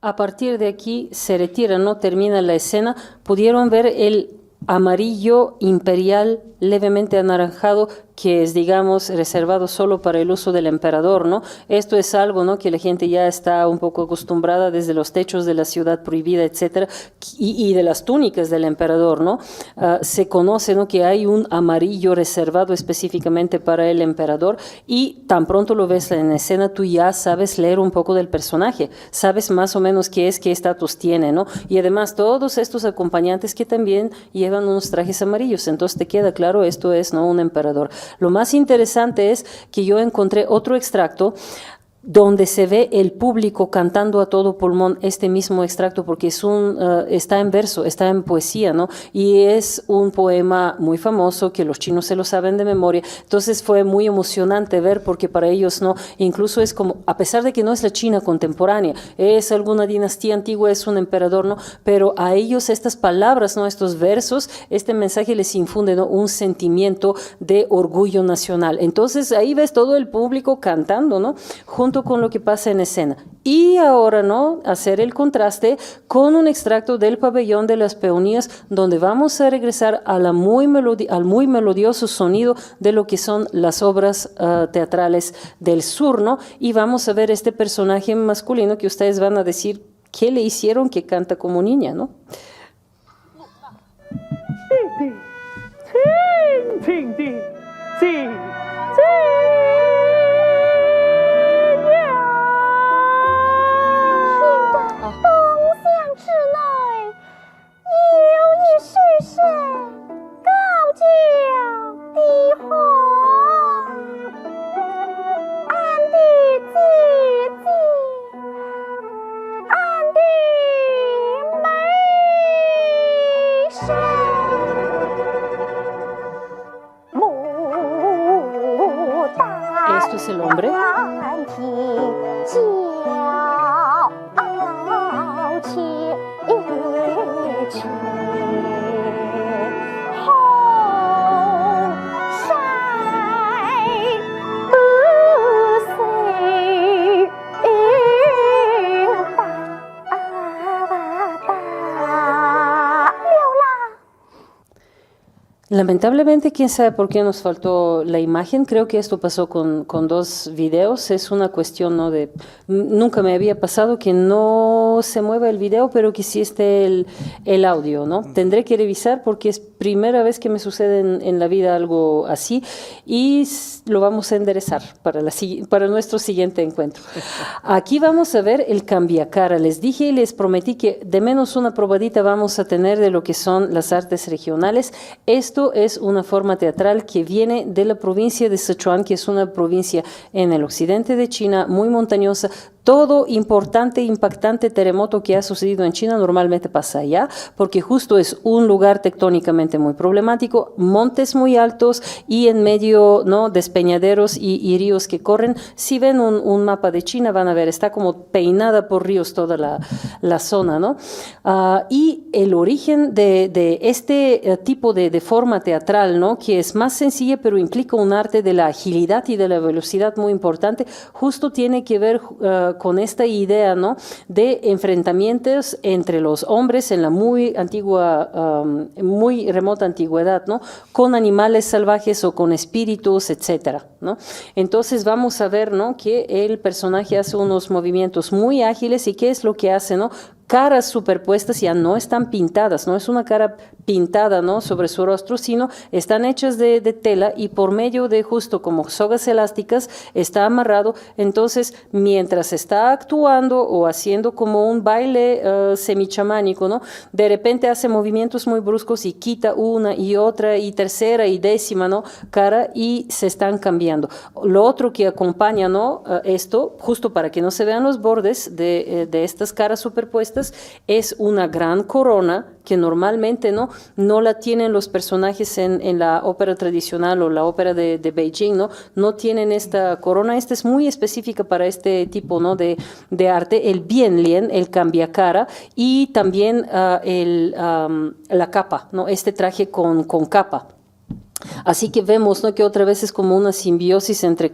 A partir de aquí se retira, no termina la escena. Pudieron ver el amarillo imperial levemente anaranjado que es, digamos, reservado solo para el uso del emperador, ¿no? Esto es algo, ¿no?, que la gente ya está un poco acostumbrada desde los techos de la ciudad prohibida, etcétera, y de las túnicas del emperador, ¿no? Se conoce, ¿no?, que hay un amarillo reservado específicamente para el emperador y tan pronto lo ves en escena tú ya sabes leer un poco del personaje, sabes más o menos qué estatus tiene, ¿no? Y además todos estos acompañantes que también llevan unos trajes amarillos, entonces te queda claro, esto es, ¿no?, un emperador. Lo más interesante es que yo encontré otro extracto donde se ve el público cantando a todo pulmón este mismo extracto, porque está en verso, está en poesía, ¿no? Y es un poema muy famoso que los chinos se lo saben de memoria. Entonces fue muy emocionante ver, porque para ellos, ¿no?, incluso es como, a pesar de que no es la China contemporánea, es alguna dinastía antigua, es un emperador, ¿no? Pero a ellos estas palabras, ¿no?, estos versos, este mensaje les infunde, ¿no?, un sentimiento de orgullo nacional. Entonces ahí ves todo el público cantando, ¿no?, junto junto con lo que pasa en escena. Y ahora, ¿no?, hacer el contraste con un extracto del Pabellón de las Peonías, donde vamos a regresar a al muy melodioso sonido de lo que son las obras teatrales del sur, ¿no? Y vamos a ver este personaje masculino que ustedes van a decir, ¿qué le hicieron que canta como niña, no? Esto es el hombre. Lamentablemente, quién sabe por qué nos faltó la imagen. Creo que esto pasó con dos videos. Es una cuestión, ¿no?, de... Nunca me había pasado que no se mueva el video, pero que sí esté el audio, ¿no? Tendré que revisar porque es primera vez que me sucede en la vida algo así y lo vamos a enderezar para nuestro siguiente encuentro. Aquí vamos a ver el cambiacara. Les dije y les prometí que de menos una probadita vamos a tener de lo que son las artes regionales. Esto es una forma teatral que viene de la provincia de Sichuan, que es una provincia en el occidente de China, muy montañosa. Todo importante, impactante terremoto que ha sucedido en China normalmente pasa allá, porque justo es un lugar tectónicamente muy problemático, montes muy altos y en medio, ¿no?, despeñaderos y ríos que corren. Si ven un mapa de China van a ver, está como peinada por ríos toda la zona, ¿no? Y el origen de este tipo de forma teatral, ¿no?, que es más sencilla pero implica un arte de la agilidad y de la velocidad muy importante, justo tiene que ver con esta idea, ¿no?, de enfrentamientos entre los hombres en la muy antigua, muy remota antigüedad, ¿no?, con animales salvajes o con espíritus, etcétera, ¿no? Entonces vamos a ver, ¿no?, que el personaje hace unos movimientos muy ágiles y qué es lo que hace, ¿no? Caras superpuestas, ya no están pintadas, no es una cara pintada, ¿no?, sobre su rostro, sino están hechas de tela y por medio de justo como sogas elásticas está amarrado. Entonces, mientras está actuando o haciendo como un baile semichamánico, ¿no?, de repente hace movimientos muy bruscos y quita una y otra y tercera y décima, ¿no?, cara y se están cambiando. Lo otro que acompaña, ¿no?, esto, justo para que no se vean los bordes de estas caras superpuestas, es una gran corona que normalmente no la tienen los personajes en la ópera tradicional o la ópera de Beijing, no tienen esta corona. Esta es muy específica para este tipo, ¿no?, de arte, el bienlien, el cambiacara y también la capa, ¿no?, este traje con capa. Así que vemos, ¿no?, que otra vez es como una simbiosis entre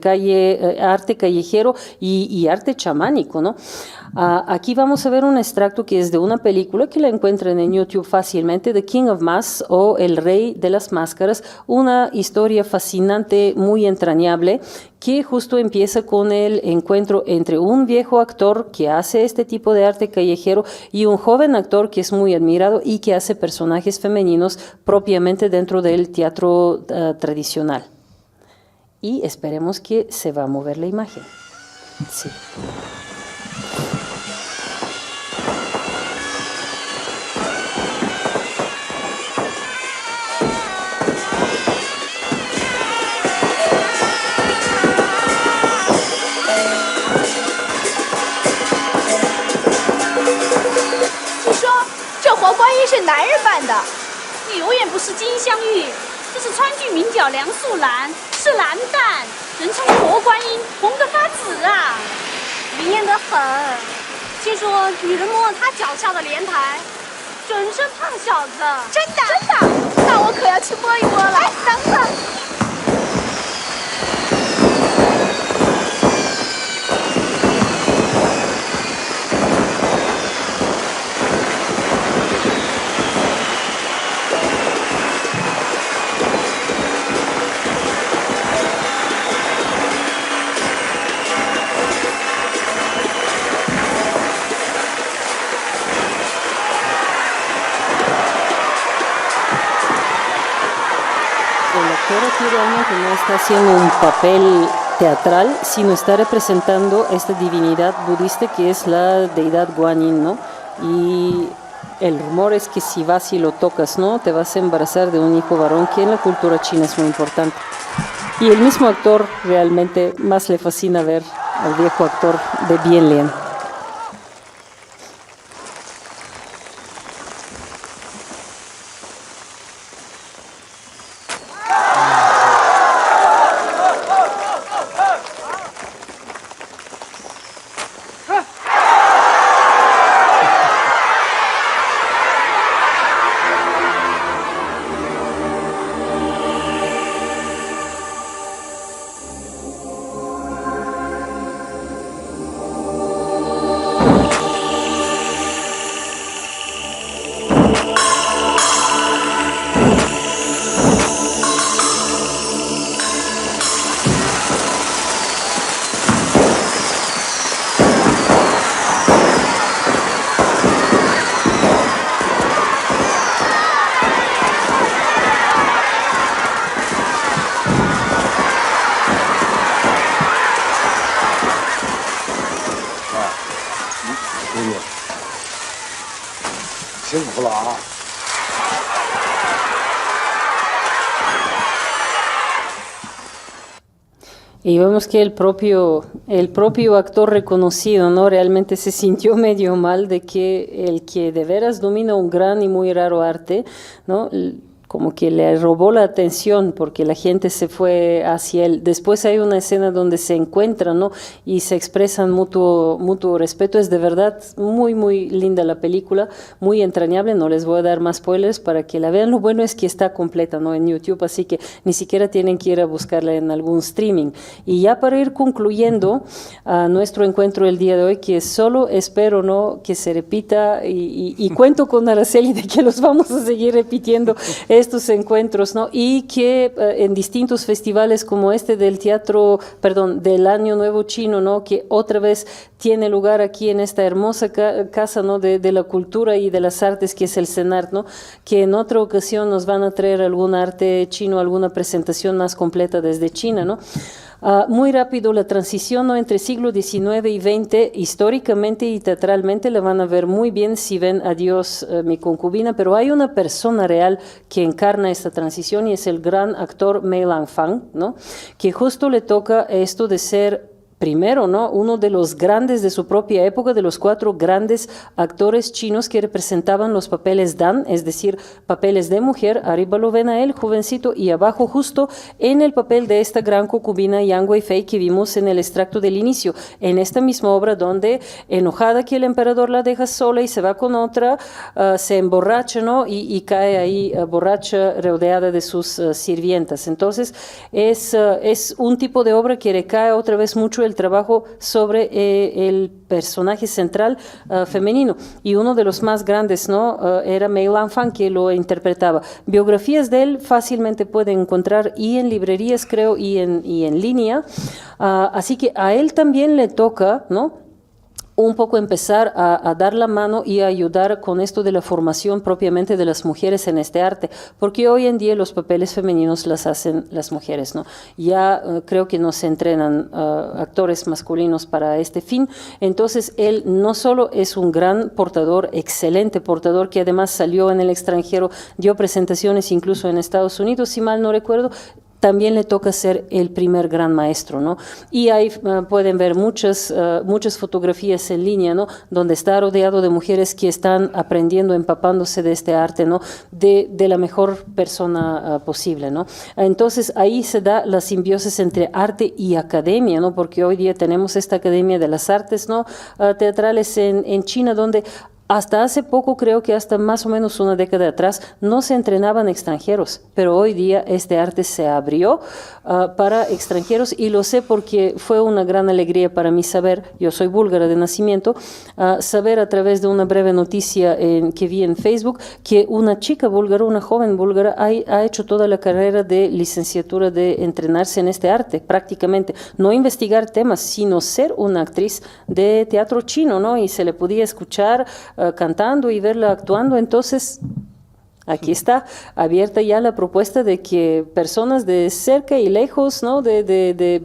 arte callejero y arte chamánico, ¿no? Aquí vamos a ver un extracto que es de una película que la encuentran en YouTube fácilmente, The King of Masks o El Rey de las Máscaras, una historia fascinante, muy entrañable, que justo empieza con el encuentro entre un viejo actor que hace este tipo de arte callejero y un joven actor que es muy admirado y que hace personajes femeninos propiamente dentro del teatro tradicional. Y esperemos que se va a mover la imagen. Sí.是男人扮的，你永远不是金镶玉，这是川剧名角梁素兰，是蓝蛋，人称活观音，红得发紫啊，灵验得很。听说女人摸了她脚下的莲台，准是胖小子。真的？真的？那我可要去摸一摸了。哎，等等。actor aquí realmente no está haciendo un papel teatral, sino está representando esta divinidad budista que es la deidad Guanyin, ¿no? Y el rumor es que si vas y lo tocas, ¿no? Te vas a embarazar de un hijo varón, que en la cultura china es muy importante. Y el mismo actor realmente más le fascina ver al viejo actor de Bien Lien. Y vemos que el propio actor reconocido, ¿no? Realmente se sintió medio mal de que el que de veras domina un gran y muy raro arte, ¿no? Como que le robó la atención porque la gente se fue hacia él. Después hay una escena donde se encuentran, ¿no? Y se expresan mutuo respeto. Es de verdad muy, muy linda la película, muy entrañable. No les voy a dar más spoilers para que la vean. Lo bueno es que está completa, ¿no? En YouTube, así que ni siquiera tienen que ir a buscarla en algún streaming. Y ya para ir concluyendo nuestro encuentro el día de hoy, que solo espero, ¿no? Que se repita y cuento con Araceli de que los vamos a seguir repitiendo estos encuentros, ¿no? Y que en distintos festivales como este del del Año Nuevo Chino, ¿no? Que otra vez tiene lugar aquí en esta hermosa casa, ¿no? De la cultura y de las artes que es el CENART, ¿no? Que en otra ocasión nos van a traer algún arte chino, alguna presentación más completa desde China, ¿no? Muy rápido la transición, ¿no? Entre siglo XIX y XX, históricamente y teatralmente la van a ver muy bien si ven Adiós, mi concubina, pero hay una persona real que encarna esta transición y es el gran actor Mei Lanfang, ¿no? Que justo le toca esto de ser primero, ¿no? Uno de los grandes de su propia época, de los 4 grandes actores chinos que representaban los papeles Dan, es decir, papeles de mujer. Arriba lo ven a él, jovencito, y abajo justo en el papel de esta gran concubina Yang Weifei que vimos en el extracto del inicio, en esta misma obra donde, enojada que el emperador la deja sola y se va con otra, se emborracha, ¿no? Y cae ahí borracha, rodeada de sus sirvientas. Entonces, es un tipo de obra que recae otra vez mucho el trabajo sobre el personaje central femenino, y uno de los más grandes, ¿no? Era Mei Lanfang, que lo interpretaba. Biografías de él fácilmente pueden encontrar y en librerías, creo, y en línea, así que a él también le toca, ¿no? Un poco empezar a dar la mano y a ayudar con esto de la formación propiamente de las mujeres en este arte, porque hoy en día los papeles femeninos las hacen las mujeres, ¿no? Ya creo que no se entrenan actores masculinos para este fin. Entonces él no solo es un gran portador, excelente portador, que además salió en el extranjero, dio presentaciones incluso en Estados Unidos, si mal no recuerdo, también le toca ser el primer gran maestro, ¿no? Y ahí pueden ver muchas fotografías en línea, ¿no? Donde está rodeado de mujeres que están aprendiendo, empapándose de este arte, ¿no? De la mejor persona posible, ¿no? Entonces ahí se da la simbiosis entre arte y academia, ¿no? Porque hoy día tenemos esta Academia de las Artes, ¿no? Teatrales en China, donde hasta hace poco, creo que hasta más o menos una década atrás, no se entrenaban extranjeros, pero hoy día este arte se abrió para extranjeros, y lo sé porque fue una gran alegría para mí saber, yo soy búlgara de nacimiento, saber a través de una breve noticia que vi en Facebook que una chica búlgara, una joven búlgara, ha hecho toda la carrera de licenciatura de entrenarse en este arte, prácticamente, no investigar temas, sino ser una actriz de teatro chino, ¿no? Y se le podía escuchar cantando y verla actuando. Entonces Aquí está abierta ya la propuesta de que personas de cerca y lejos, ¿no? de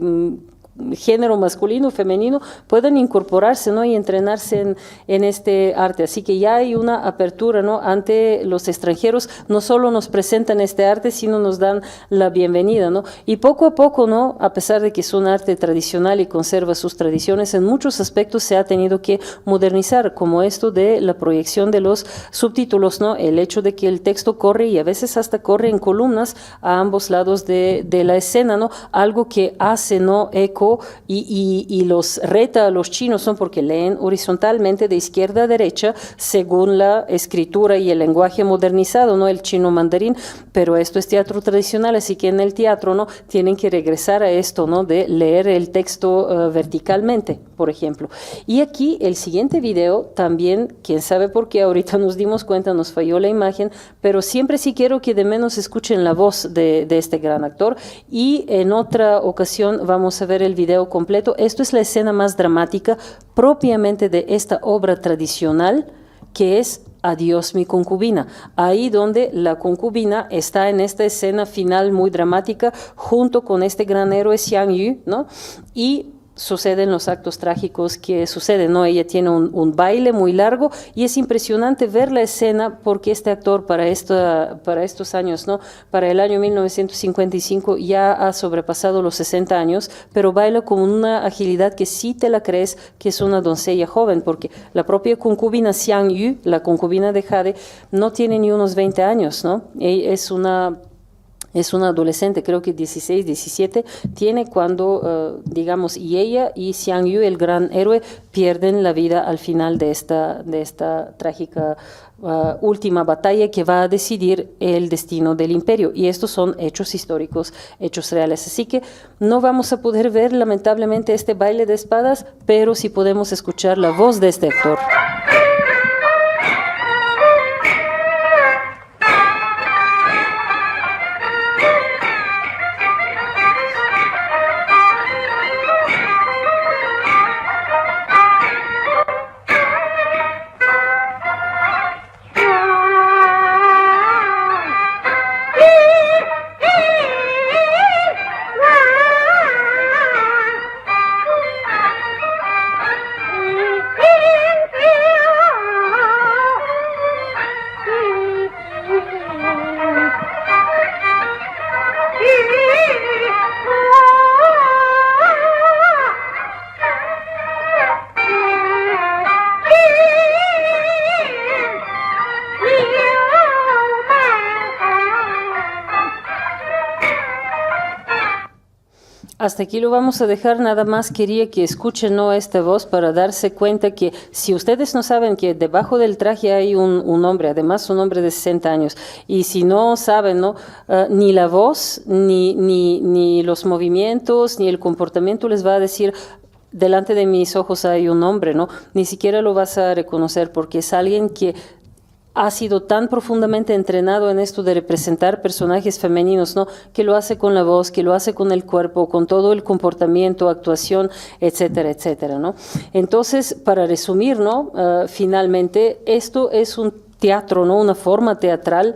género masculino, femenino, puedan incorporarse, ¿no? Y entrenarse en este arte. Así que ya hay una apertura, ¿no? Ante los extranjeros, no solo nos presentan este arte, sino nos dan la bienvenida, ¿no? Y poco a poco, ¿no? A pesar de que es un arte tradicional y conserva sus tradiciones, en muchos aspectos se ha tenido que modernizar, como esto de la proyección de los subtítulos, ¿no? El hecho de que el texto corre y a veces hasta corre en columnas a ambos lados de la escena, ¿no? Algo que hace, ¿no? Eco y los reta a los chinos, son porque leen horizontalmente de izquierda a derecha según la escritura y el lenguaje modernizado, ¿no? El chino mandarín, pero esto es teatro tradicional, así que en el teatro, ¿no? Tienen que regresar a esto, ¿no? De leer el texto verticalmente, por ejemplo. Y aquí el siguiente video también, quién sabe por qué, ahorita nos dimos cuenta, nos falló la imagen, pero siempre sí quiero que de menos escuchen la voz de este gran actor, y en otra ocasión vamos a ver el video completo. Esto es la escena más dramática propiamente de esta obra tradicional, que es Adiós mi concubina, ahí donde la concubina está en esta escena final muy dramática junto con este gran héroe Xiang Yu, ¿no? Y suceden los actos trágicos que suceden, ¿no? Ella tiene un baile muy largo y es impresionante ver la escena porque este actor para estos años, ¿no? Para el año 1955 ya ha sobrepasado los 60 años, pero baila con una agilidad que sí te la crees que es una doncella joven, porque la propia concubina Xiang Yu, la concubina de Jade, no tiene ni unos 20 años, ¿no? Ella es una adolescente, creo que 16, 17, tiene cuando, digamos, y ella y Xiang Yu, el gran héroe, pierden la vida al final de esta trágica última batalla que va a decidir el destino del imperio. Y estos son hechos históricos, hechos reales. Así que no vamos a poder ver, lamentablemente, este baile de espadas, pero sí podemos escuchar la voz de este actor. Hasta aquí lo vamos a dejar, nada más quería que escuchen, ¿no?, esta voz para darse cuenta que si ustedes no saben que debajo del traje hay un hombre, además un hombre de 60 años, y si no saben, ¿no?, ni la voz, ni los movimientos, ni el comportamiento les va a decir delante de mis ojos hay un hombre, ¿no? Ni siquiera lo vas a reconocer porque es alguien que ha sido tan profundamente entrenado en esto de representar personajes femeninos, ¿no?, que lo hace con la voz, que lo hace con el cuerpo, con todo el comportamiento, actuación, etcétera, etcétera, ¿no? Entonces, para resumir, ¿no?, finalmente, esto es un teatro, ¿no?, una forma teatral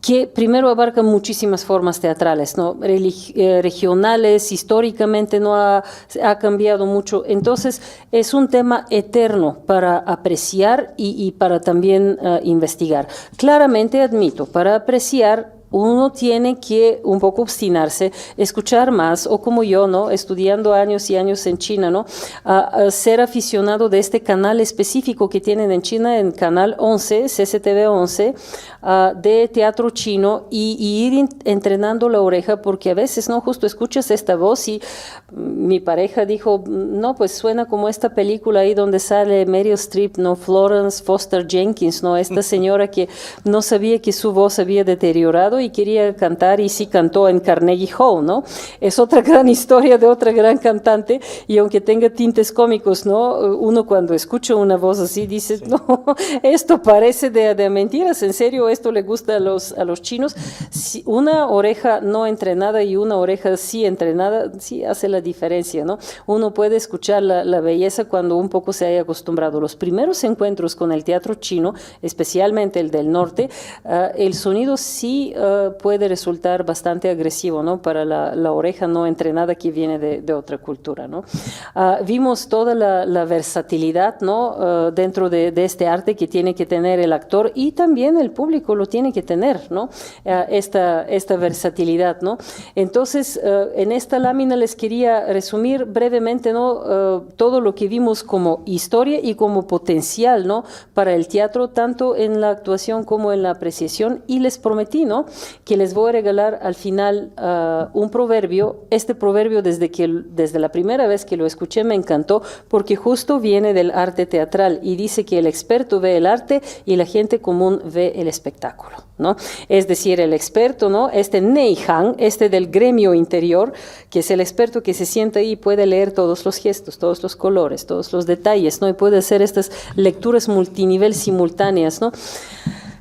que primero abarca muchísimas formas teatrales, ¿no?, regionales, históricamente no ha cambiado mucho. Entonces, es un tema eterno para apreciar y para también investigar. Claramente admito, para apreciar uno tiene que un poco obstinarse, escuchar más, o como yo, ¿no?, estudiando años y años en China, ¿no?, a ser aficionado de este canal específico que tienen en China, en Canal 11, CCTV 11, de teatro chino, y ir entrenando la oreja, porque a veces, ¿no?, justo escuchas esta voz y mi pareja dijo, no, pues suena como esta película ahí donde sale Meryl Streep, ¿no?, Florence Foster Jenkins, ¿no?, esta señora que no sabía que su voz había deteriorado y quería cantar y sí cantó en Carnegie Hall, ¿no? Es otra gran historia de otra gran cantante y aunque tenga tintes cómicos, ¿no? Uno cuando escucha una voz así dice, no, esto parece de mentiras, en serio, esto le gusta a los chinos. Si una oreja no entrenada y una oreja sí entrenada, sí hace la diferencia, ¿no? Uno puede escuchar la belleza cuando un poco se haya acostumbrado. Los primeros encuentros con el teatro chino, especialmente el del norte, el sonido sí puede resultar bastante agresivo, ¿no? Para la oreja no entrenada que viene de otra cultura, ¿no? Vimos toda la versatilidad, ¿no? Dentro de este arte que tiene que tener el actor y también el público lo tiene que tener, ¿no? Esta versatilidad, ¿no? Entonces, en esta lámina les quería resumir brevemente, ¿no? Todo lo que vimos como historia y como potencial, ¿no? Para el teatro, tanto en la actuación como en la apreciación, y les prometí, ¿no? Que les voy a regalar al final un proverbio. Este proverbio desde la primera vez que lo escuché me encantó porque justo viene del arte teatral y dice que el experto ve el arte y la gente común ve el espectáculo, ¿no? Es decir, el experto, ¿no? Este Neihang, del gremio interior, que es el experto que se sienta ahí y puede leer todos los gestos, todos los colores, todos los detalles, ¿no? Y puede hacer estas lecturas multinivel simultáneas, ¿no?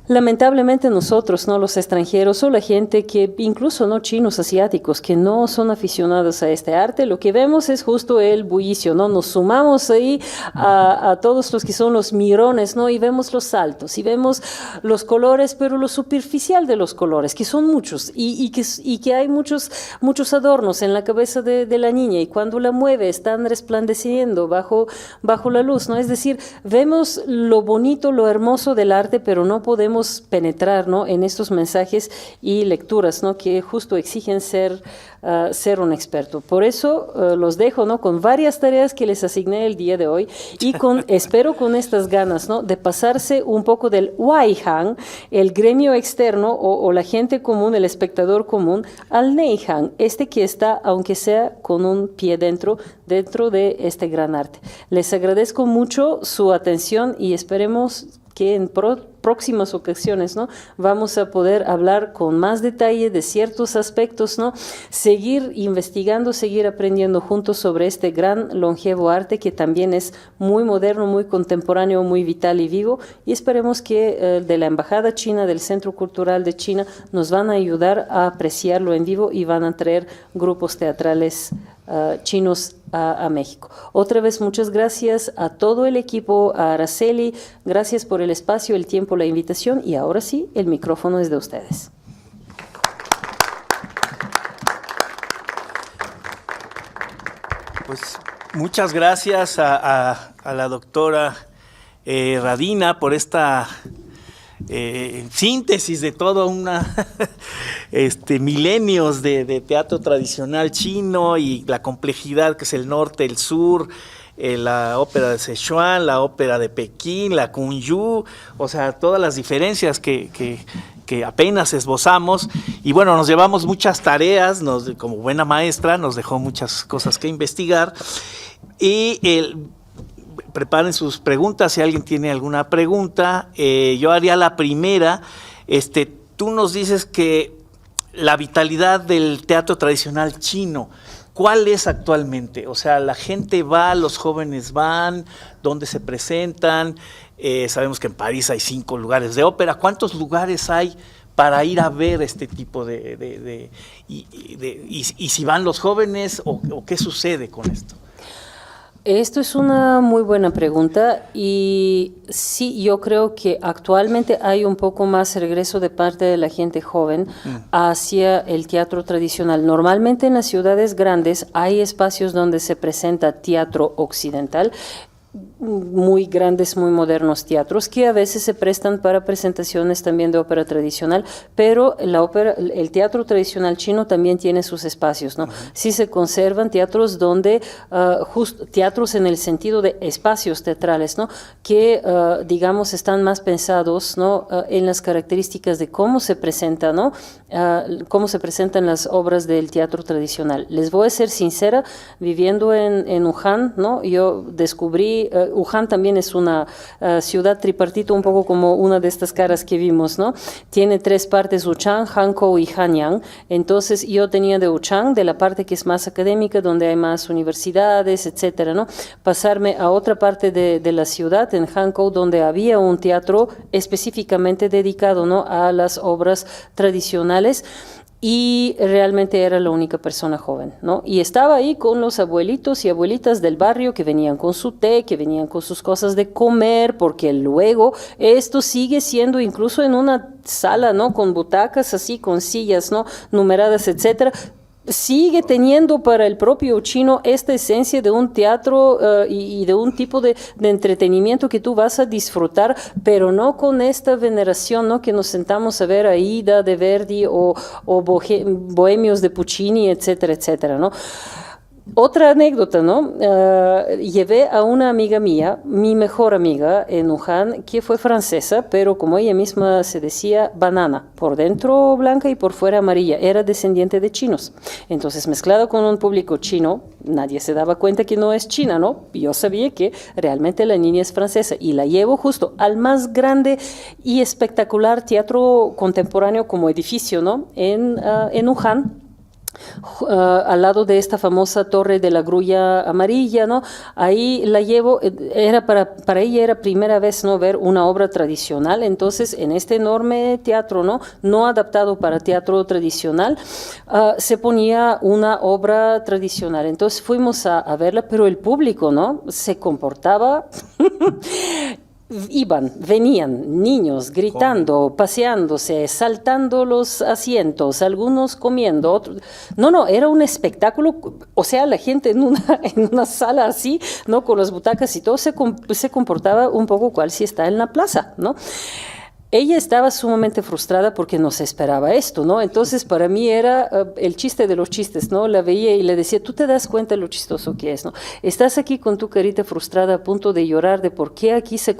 Lamentablemente nosotros, ¿no? Los extranjeros o la gente que incluso no chinos, asiáticos, que no son aficionados a este arte, lo que vemos es justo el bullicio, ¿no? Nos sumamos ahí a todos los que son los mirones, ¿no? Y vemos los saltos y vemos los colores, pero lo superficial de los colores, que son muchos y que hay muchos adornos en la cabeza de la niña y cuando la mueve están resplandeciendo bajo la luz, ¿no? Es decir, vemos lo bonito, lo hermoso del arte, pero no podemos penetrar, ¿no? En estos mensajes y lecturas, ¿no? Que justo exigen ser un experto. Por eso los dejo, ¿no? Con varias tareas que les asigné el día de hoy y espero con estas ganas, ¿no? De pasarse un poco del Waihang, el gremio externo o la gente común, el espectador común, al Neihang, que está, aunque sea con un pie dentro de este gran arte. Les agradezco mucho su atención y esperemos que en próximas ocasiones, ¿no? Vamos a poder hablar con más detalle de ciertos aspectos, ¿no? Seguir investigando, seguir aprendiendo juntos sobre este gran longevo arte que también es muy moderno, muy contemporáneo, muy vital y vivo, y esperemos que de la Embajada China, del Centro Cultural de China, nos van a ayudar a apreciarlo en vivo y van a traer grupos teatrales chinos a México. Otra vez, muchas gracias a todo el equipo, a Araceli, gracias por el espacio, el tiempo, la invitación, y ahora sí, el micrófono es de ustedes. Pues muchas gracias a la doctora Radina por esta síntesis de toda una milenios de teatro tradicional chino y la complejidad que es el norte, el sur, la ópera de Sichuan, la ópera de Pekín, la Kunyu, o sea, todas las diferencias que apenas esbozamos, y bueno, nos llevamos muchas tareas, como buena maestra nos dejó muchas cosas que investigar, y preparen sus preguntas si alguien tiene alguna pregunta. Yo haría la primera. Tú nos dices que la vitalidad del teatro tradicional chino, ¿cuál es actualmente? O sea, la gente va, los jóvenes van, ¿dónde se presentan? Sabemos que en París hay 5 lugares de ópera. ¿Cuántos lugares hay para ir a ver este tipo y si van los jóvenes o qué sucede con esto? Esto es una muy buena pregunta y sí, yo creo que actualmente hay un poco más regreso de parte de la gente joven hacia el teatro tradicional. Normalmente en las ciudades grandes hay espacios donde se presenta teatro occidental, muy grandes, muy modernos teatros que a veces se prestan para presentaciones también de ópera tradicional, pero el teatro tradicional chino también tiene sus espacios, ¿no? Sí se conservan teatros donde, teatros en el sentido de espacios teatrales, ¿no? Que, digamos, están más pensados, ¿no? En las características de cómo se presenta, ¿no? Cómo se presentan las obras del teatro tradicional. Les voy a ser sincera, viviendo en Wuhan, ¿no? Yo descubrí Wuhan también es una ciudad tripartito, un poco como una de estas caras que vimos, ¿no? Tiene 3 partes, Wuchang, Hankou y Hanyang. Entonces yo tenía de Wuchang, de la parte que es más académica, donde hay más universidades, etcétera, ¿no? Pasarme a otra parte de la ciudad, en Hankou, donde había un teatro específicamente dedicado, ¿no?, a las obras tradicionales. Y realmente era la única persona joven, ¿no? Y estaba ahí con los abuelitos y abuelitas del barrio que venían con su té, que venían con sus cosas de comer, porque luego esto sigue siendo incluso en una sala, ¿no?, con butacas así, con sillas, ¿no?, numeradas, etcétera. Sigue teniendo para el propio chino esta esencia de un teatro y de un tipo de entretenimiento que tú vas a disfrutar, pero no con esta veneración, ¿no?, que nos sentamos a ver Aida de Verdi o Bohemios de Puccini, etcétera, etcétera, ¿no? Otra anécdota, ¿no? Llevé a una amiga mía, mi mejor amiga en Wuhan, que fue francesa, pero como ella misma se decía, banana, por dentro blanca y por fuera amarilla, era descendiente de chinos. Entonces, mezclado con un público chino, nadie se daba cuenta que no es china, ¿no? Yo sabía que realmente la niña es francesa y la llevo justo al más grande y espectacular teatro contemporáneo como edificio, ¿no?, en Wuhan. Al lado de esta famosa torre de la grulla amarilla, ¿no? Ahí la llevo, era para ella era primera vez, ¿no?, ver una obra tradicional. Entonces, en este enorme teatro, no adaptado para teatro tradicional, se ponía una obra tradicional. Entonces fuimos a verla, pero el público, ¿no?, se comportaba venían niños gritando, paseándose, saltando los asientos, algunos comiendo, otros. No, era un espectáculo. O sea, la gente en una sala así, ¿no?, con las butacas y todo, se comportaba un poco cual si está en la plaza, ¿no? Ella estaba sumamente frustrada porque no se esperaba esto, ¿no? Entonces, para mí era el chiste de los chistes, ¿no? La veía y le decía, tú te das cuenta lo chistoso que es, ¿no? Estás aquí con tu carita frustrada a punto de llorar de por qué así se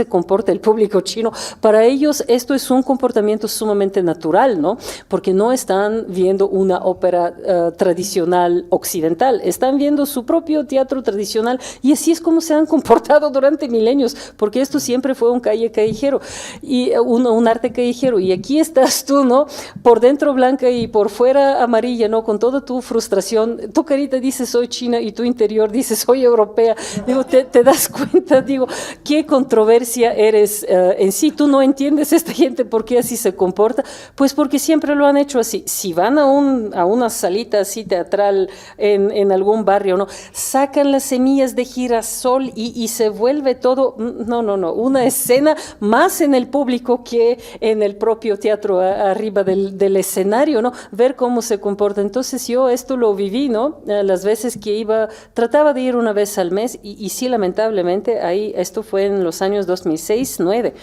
comporta el público chino. Para ellos esto es un comportamiento sumamente natural, ¿no? Porque no están viendo una ópera tradicional occidental, están viendo su propio teatro tradicional y así es como se han comportado durante milenios, porque esto siempre fue un callejero. Y un arte callejero, y aquí estás tú, ¿no?, por dentro blanca y por fuera amarilla, ¿no?, con toda tu frustración, tu carita dice soy china y tu interior dice soy europea. Digo, te das cuenta, digo, qué controversia eres en sí. Tú no entiendes esta gente por qué así se comporta, pues porque siempre lo han hecho así. Si van a una salita así teatral en algún barrio, ¿no?, sacan las semillas de girasol y se vuelve todo, no, una escena más en el público que en el propio teatro arriba del escenario, ¿no? Ver cómo se comporta. Entonces yo esto lo viví, ¿no? Las veces que trataba de ir una vez al mes y sí, lamentablemente, esto fue en los años 2006-2009,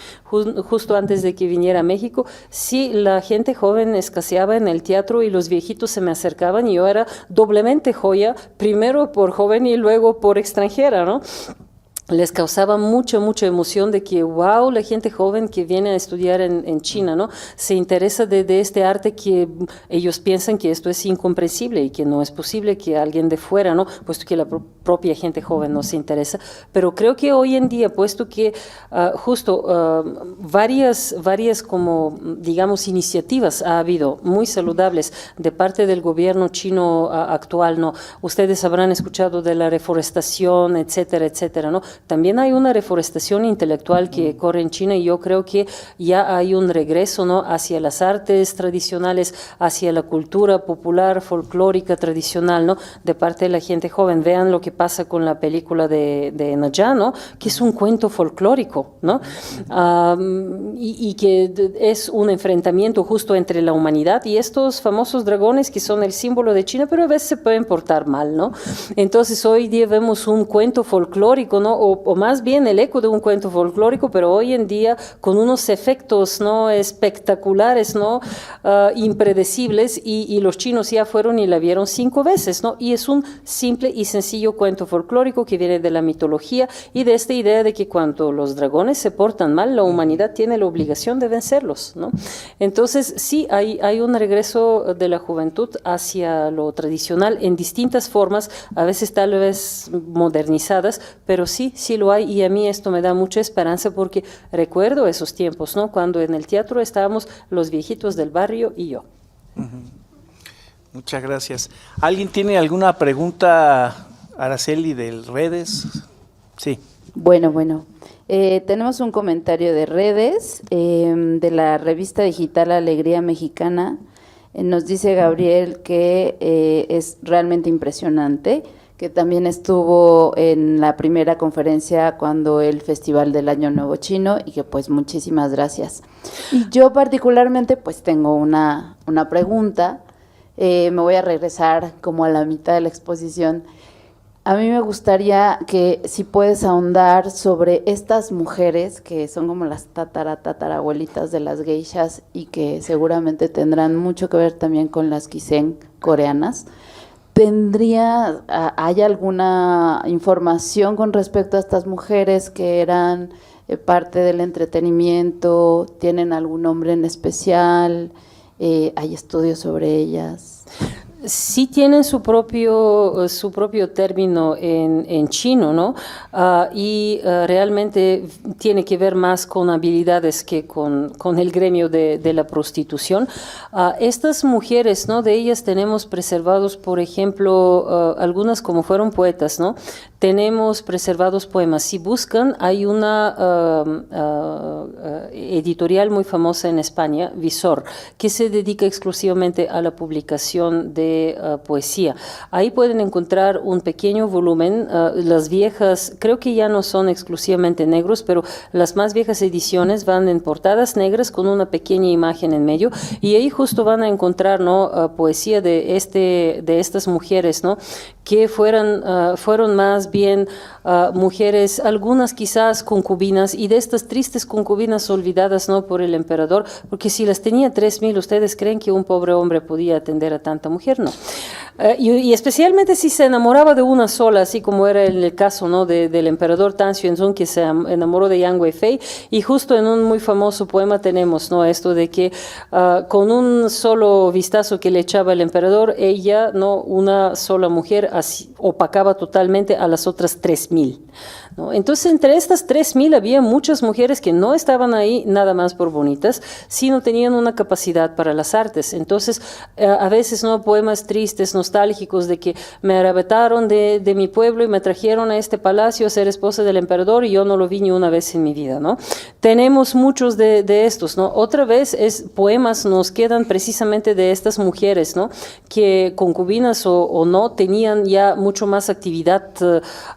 justo antes de que viniera a México. Sí, la gente joven escaseaba en el teatro y los viejitos se me acercaban y yo era doblemente joya, primero por joven y luego por extranjera, ¿no? Les causaba mucha emoción de que, wow, la gente joven que viene a estudiar en China, ¿no?, se interesa de este arte que ellos piensan que esto es incomprensible y que no es posible que alguien de fuera, ¿no?, puesto que la propia gente joven no se interesa. Pero creo que hoy en día, puesto que varias como, digamos, iniciativas ha habido muy saludables de parte del gobierno chino actual, ¿no? Ustedes habrán escuchado de la reforestación, etcétera, etcétera, ¿no? También hay una reforestación intelectual que corre en China y yo creo que ya hay un regreso, ¿no?, hacia las artes tradicionales, hacia la cultura popular, folclórica, tradicional, ¿no?, de parte de la gente joven. Vean lo que pasa con la película de Naya, ¿no?, que es un cuento folclórico, ¿no? Y que es un enfrentamiento justo entre la humanidad y estos famosos dragones que son el símbolo de China, pero a veces se pueden portar mal, ¿no? Entonces hoy día vemos un cuento folclórico, ¿no?, o más bien el eco de un cuento folclórico, pero hoy en día con unos efectos, ¿no?, espectaculares, ¿no?, impredecibles, y los chinos ya fueron y la vieron 5 veces, ¿no? Y es un simple y sencillo cuento folclórico que viene de la mitología y de esta idea de que cuando los dragones se portan mal, la humanidad tiene la obligación de vencerlos, ¿no? Entonces sí, hay un regreso de la juventud hacia lo tradicional en distintas formas, a veces tal vez modernizadas, pero sí sí lo hay, y a mí esto me da mucha esperanza porque recuerdo esos tiempos, ¿no? Cuando en el teatro estábamos los viejitos del barrio y yo. Muchas gracias. ¿Alguien tiene alguna pregunta, Araceli, de redes? Sí. Bueno. Tenemos un comentario de redes, de la revista digital Alegría Mexicana. Nos dice Gabriel que es realmente impresionante, que también estuvo en la primera conferencia cuando el Festival del Año Nuevo Chino, y que pues muchísimas gracias. Y yo particularmente pues tengo una pregunta. Me voy a regresar como a la mitad de la exposición. A mí me gustaría que si puedes ahondar sobre estas mujeres que son como las tatarabuelitas de las geishas y que seguramente tendrán mucho que ver también con las kisen coreanas. ¿Hay alguna información con respecto a estas mujeres que eran parte del entretenimiento? ¿Tienen algún nombre en especial? ¿Hay estudios sobre ellas? Sí tienen su propio término en chino, ¿no? Realmente tiene que ver más con habilidades que con el gremio de la prostitución. Estas mujeres, ¿no? De ellas tenemos preservados, por ejemplo, algunas como fueron poetas, ¿no? Tenemos preservados poemas. Si buscan, hay una editorial muy famosa en España, Visor, que se dedica exclusivamente a la publicación de poesía. Ahí pueden encontrar un pequeño volumen. Las viejas, creo que ya no son exclusivamente negros, pero las más viejas ediciones van en portadas negras con una pequeña imagen en medio, y ahí justo van a encontrar, ¿no? Poesía de estas mujeres, ¿no? Que fueron más bien mujeres, algunas quizás concubinas, y de estas tristes concubinas olvidadas, ¿no? Por el emperador, porque si las tenía 3,000, ¿ustedes creen que un pobre hombre podía atender a tanta mujer? No. Y especialmente si se enamoraba de una sola, así como era el caso, ¿no? del emperador Tang Xuanzong, que se enamoró de Yang Weifei, y justo en un muy famoso poema tenemos, ¿no? Esto de que con un solo vistazo que le echaba el emperador, ella, ¿no? Una sola mujer, así, opacaba totalmente a las otras 3,000, ¿no? Entonces, entre estas 3,000 había muchas mujeres que no estaban ahí nada más por bonitas, sino tenían una capacidad para las artes. Entonces, a veces, ¿no? Poemas tristes, nostálgicos, de que me arrebataron de mi pueblo y me trajeron a este palacio a ser esposa del emperador y yo no lo vi ni una vez en mi vida, ¿no? Tenemos muchos de estos, ¿no? Otra vez, poemas nos quedan precisamente de estas mujeres, ¿no? Que concubinas o no, tenían ya mucho más actividad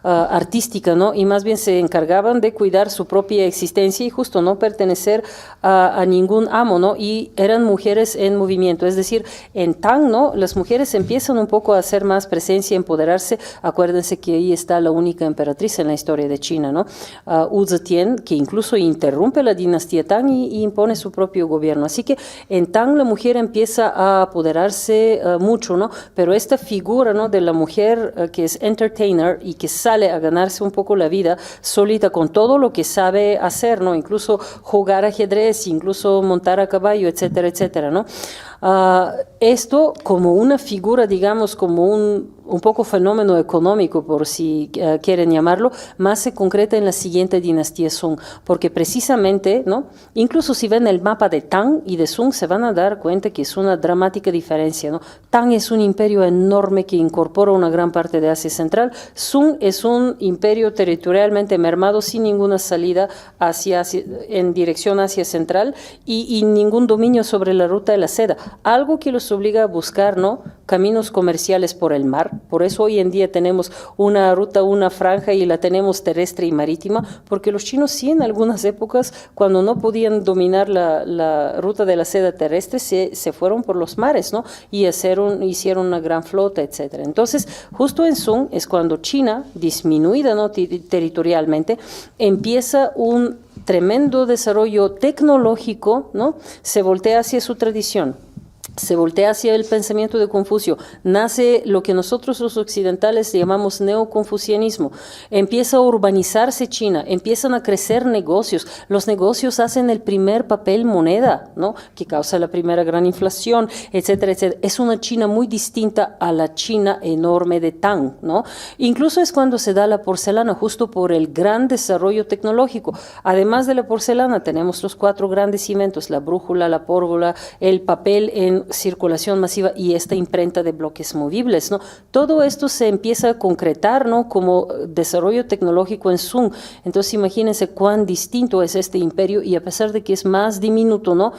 artística, ¿no? Y más bien se encargaban de cuidar su propia existencia y justo no pertenecer a ningún amo, ¿no? Y eran mujeres en movimiento, es decir, en Tang, ¿no? Las mujeres empiezan un poco a hacer más presencia, empoderarse. Acuérdense que ahí está la única emperatriz en la historia de China, ¿no? Wu Zetian, que incluso interrumpe la dinastía Tang y impone su propio gobierno. Así que en Tang la mujer empieza a apoderarse mucho, ¿no? Pero esta figura, ¿no? De la mujer que es entertainer y que sale a ganarse un poco la vida solita con todo lo que sabe hacer, ¿no? Incluso jugar ajedrez, incluso montar a caballo, etcétera, etcétera, ¿no? Esto como una figura, digamos, como un poco fenómeno económico, por si quieren llamarlo, más se concreta en la siguiente dinastía Song, porque precisamente, ¿no? Incluso si ven el mapa de Tang y de Song, se van a dar cuenta que es una dramática diferencia, ¿no? Tang es un imperio enorme que incorpora una gran parte de Asia Central. Song es un imperio territorialmente mermado, sin ninguna salida en dirección Asia Central y ningún dominio sobre la ruta de la seda, algo que los obliga a buscar, ¿no? Caminos comerciales por el mar. Por eso hoy en día tenemos una ruta, una franja, y la tenemos terrestre y marítima, porque los chinos sí en algunas épocas, cuando no podían dominar la ruta de la seda terrestre, se fueron por los mares, ¿no? Y hicieron una gran flota, etcétera. Entonces, justo en Song es cuando China, disminuida, ¿no? territorialmente, empieza un tremendo desarrollo tecnológico, ¿no? Se voltea hacia su tradición. se voltea hacia el pensamiento de Confucio, nace lo que nosotros los occidentales llamamos neoconfucianismo, empieza a urbanizarse China, empiezan a crecer negocios, los negocios hacen el primer papel moneda, ¿no? Que causa la primera gran inflación, etcétera, etcétera. Es una China muy distinta a la China enorme de Tang, ¿no? Incluso es cuando se da la porcelana, justo por el gran desarrollo tecnológico. Además de la porcelana, tenemos los 4 grandes inventos, la brújula, la pólvora, el papel en circulación masiva y esta imprenta de bloques movibles, ¿no? Todo esto se empieza a concretar, ¿no? Como desarrollo tecnológico en Zoom. Entonces imagínense cuán distinto es este imperio y a pesar de que es más diminuto, ¿no?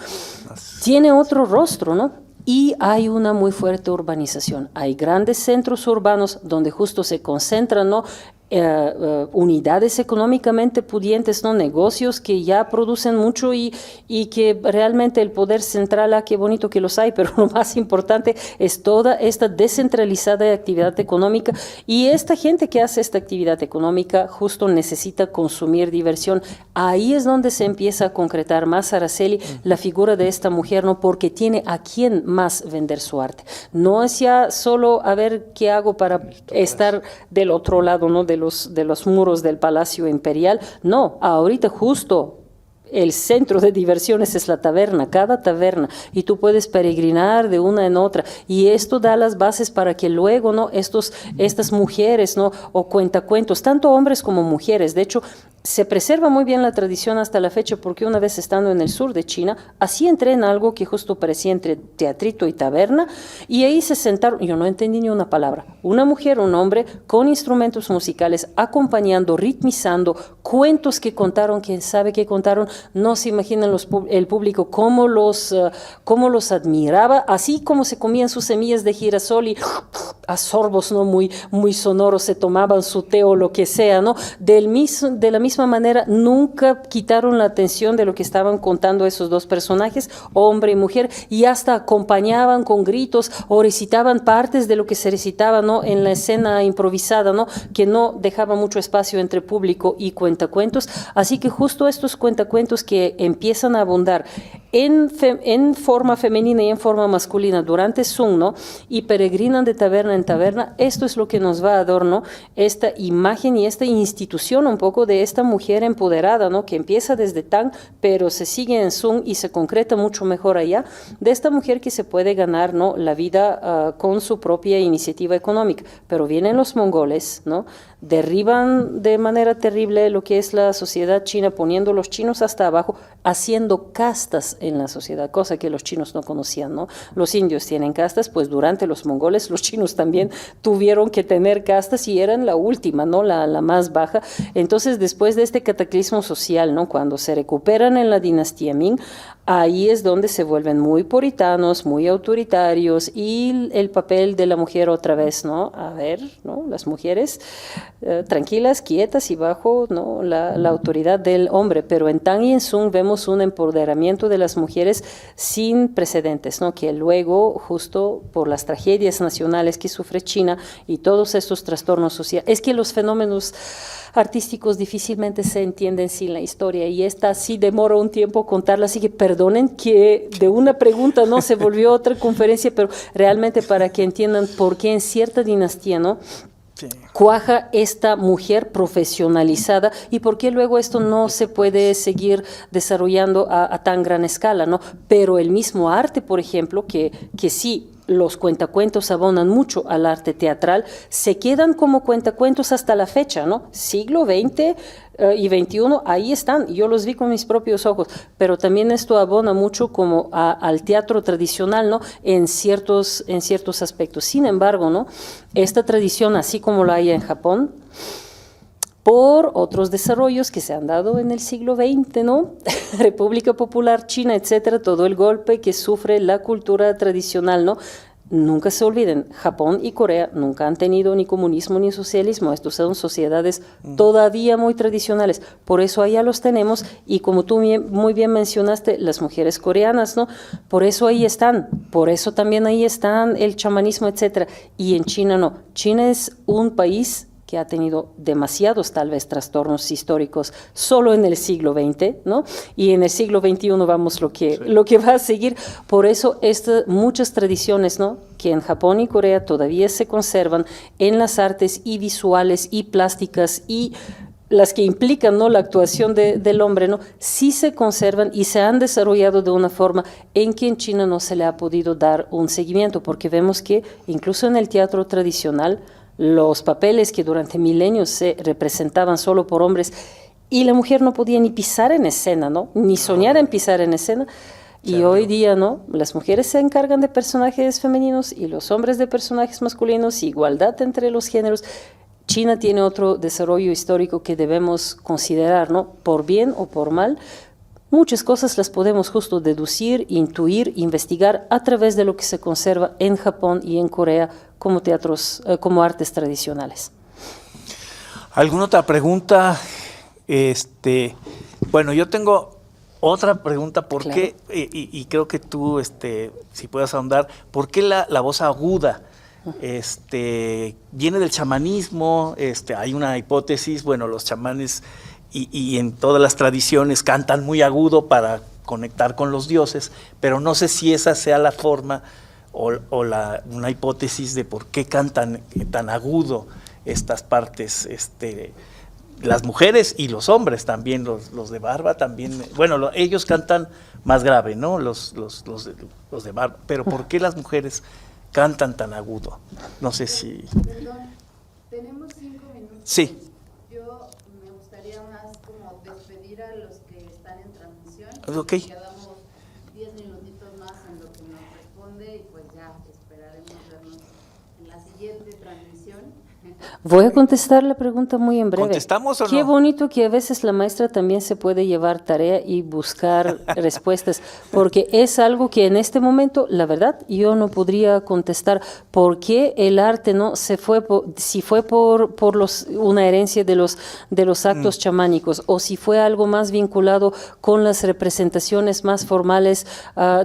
Tiene otro rostro, ¿no? Y hay una muy fuerte urbanización. Hay grandes centros urbanos donde justo se concentran, ¿no? Unidades económicamente pudientes, ¿no? Negocios que ya producen mucho y que realmente el poder central, qué bonito que los hay, pero lo más importante es toda esta descentralizada actividad económica y esta gente que hace esta actividad económica justo necesita consumir diversión. Ahí es donde se empieza a concretar más, Araceli, la figura de esta mujer, ¿no? Porque tiene a quién más vender su arte. No es ya solo a ver qué hago para estar del otro lado, ¿no? De los muros del Palacio Imperial. No, ahorita justo el centro de diversiones es la taberna, cada taberna, y tú puedes peregrinar de una en otra, y esto da las bases para que luego, ¿no? Estas mujeres, ¿no? O cuentacuentos, tanto hombres como mujeres, de hecho, se preserva muy bien la tradición hasta la fecha porque una vez estando en el sur de China, así entré en algo que justo parecía entre teatrito y taberna y ahí se sentaron, yo no entendí ni una palabra, una mujer, un hombre con instrumentos musicales acompañando, ritmizando, cuentos que contaron, quién sabe qué contaron, no se imaginan el público cómo los admiraba, así como se comían sus semillas de girasol y a sorbos, ¿no? Muy, muy sonoros se tomaban su té o lo que sea, ¿no? De la misma manera, nunca quitaron la atención de lo que estaban contando esos dos personajes, hombre y mujer, y hasta acompañaban con gritos o recitaban partes de lo que se recitaba, ¿no? En la escena improvisada, ¿no? Que no dejaba mucho espacio entre público y cuentacuentos. Así que justo estos cuentacuentos que empiezan a abundar en forma femenina y en forma masculina durante Zoom, ¿no? Y peregrinan de taberna en taberna, esto es lo que nos va a dar, ¿no? Esta imagen y esta institución un poco de esta mujer empoderada, ¿no? Que empieza desde Tang, pero se sigue en Zoom y se concreta mucho mejor allá, de esta mujer que se puede ganar, ¿no? La vida con su propia iniciativa económica. Pero vienen los mongoles, ¿no? Derriban de manera terrible lo que es la sociedad china, poniendo los chinos hasta abajo, haciendo castas en la sociedad, cosa que los chinos no conocían, ¿no? Los indios tienen castas, pues durante los mongoles los chinos también tuvieron que tener castas y eran la última, ¿no? La más baja. Entonces, después de este cataclismo social, ¿no? Cuando se recuperan en la dinastía Ming, ahí es donde se vuelven muy puritanos, muy autoritarios y el papel de la mujer otra vez, ¿no? A ver, ¿no? Las mujeres tranquilas, quietas y bajo, ¿no? la autoridad del hombre, pero en Tang y en Zoom vemos un empoderamiento de las mujeres sin precedentes, ¿no? Que luego, justo por las tragedias nacionales que sufre China y todos estos trastornos sociales, es que los fenómenos artísticos difícilmente se entienden sin la historia y esta sí demora un tiempo contarla, así que perdonen que de una pregunta no se volvió otra conferencia, pero realmente para que entiendan por qué en cierta dinastía, ¿no? Sí. Cuaja esta mujer profesionalizada y por qué luego esto no se puede seguir desarrollando a tan gran escala, ¿no? Pero el mismo arte, por ejemplo, que sí, los cuentacuentos abonan mucho al arte teatral, se quedan como cuentacuentos hasta la fecha, ¿no? Siglo XX y XXI, ahí están, yo los vi con mis propios ojos, pero también esto abona mucho como al teatro tradicional, ¿no? En ciertos aspectos. Sin embargo, ¿no? Esta tradición, así como la hay en Japón, por otros desarrollos que se han dado en el siglo XX, ¿no? República Popular China, etcétera, todo el golpe que sufre la cultura tradicional, ¿no? Nunca se olviden, Japón y Corea nunca han tenido ni comunismo ni socialismo, estos son sociedades todavía muy tradicionales, por eso allá los tenemos y como tú muy bien mencionaste, las mujeres coreanas, ¿no? Por eso ahí están, por eso también ahí están el chamanismo, etcétera, y en China no, China es un país que ha tenido demasiados tal vez trastornos históricos solo en el siglo XX, ¿no? Y en el siglo XXI vamos lo que va a seguir. Por eso muchas tradiciones, ¿no?, que en Japón y Corea todavía se conservan en las artes y visuales y plásticas y las que implican, ¿no?, la actuación del hombre, ¿no?, sí se conservan y se han desarrollado de una forma en que en China no se le ha podido dar un seguimiento, porque vemos que incluso en el teatro tradicional los papeles que durante milenios se representaban solo por hombres y la mujer no podía ni pisar en escena, ¿no?, ni soñar en pisar en escena. Y hoy día, ¿no?, las mujeres se encargan de personajes femeninos y los hombres de personajes masculinos, igualdad entre los géneros. China tiene otro desarrollo histórico que debemos considerar, ¿no?, por bien o por mal. Muchas cosas las podemos justo deducir, intuir, investigar a través de lo que se conserva en Japón y en Corea como teatros, como artes tradicionales. ¿Alguna otra pregunta? Bueno, yo tengo otra pregunta. ¿Por qué? Y creo que tú, si puedes ahondar, ¿por qué la voz aguda? Viene del chamanismo. Hay una hipótesis, bueno, los chamanes y en todas las tradiciones cantan muy agudo para conectar con los dioses, pero no sé si esa sea la forma o una hipótesis de por qué cantan tan agudo estas partes, las mujeres y los hombres también, los de barba también, bueno, ellos cantan más grave, ¿no?, los de barba, pero ¿por qué las mujeres cantan tan agudo? No sé si... Perdón, tenemos 5 minutos. Sí. Yo me gustaría más como despedir a los que están en transmisión. Ok. Quedamos 10 minutitos más en lo que nos responde y pues ya esperaremos vernos en la siguiente transmisión. Voy a contestar la pregunta muy en breve. ¿Contestamos o no? Qué bonito que a veces la maestra también se puede llevar tarea y buscar respuestas, porque es algo que en este momento, la verdad, yo no podría contestar. ¿Por qué el arte no se fue si fue por una herencia de los actos chamánicos, o si fue algo más vinculado con las representaciones más formales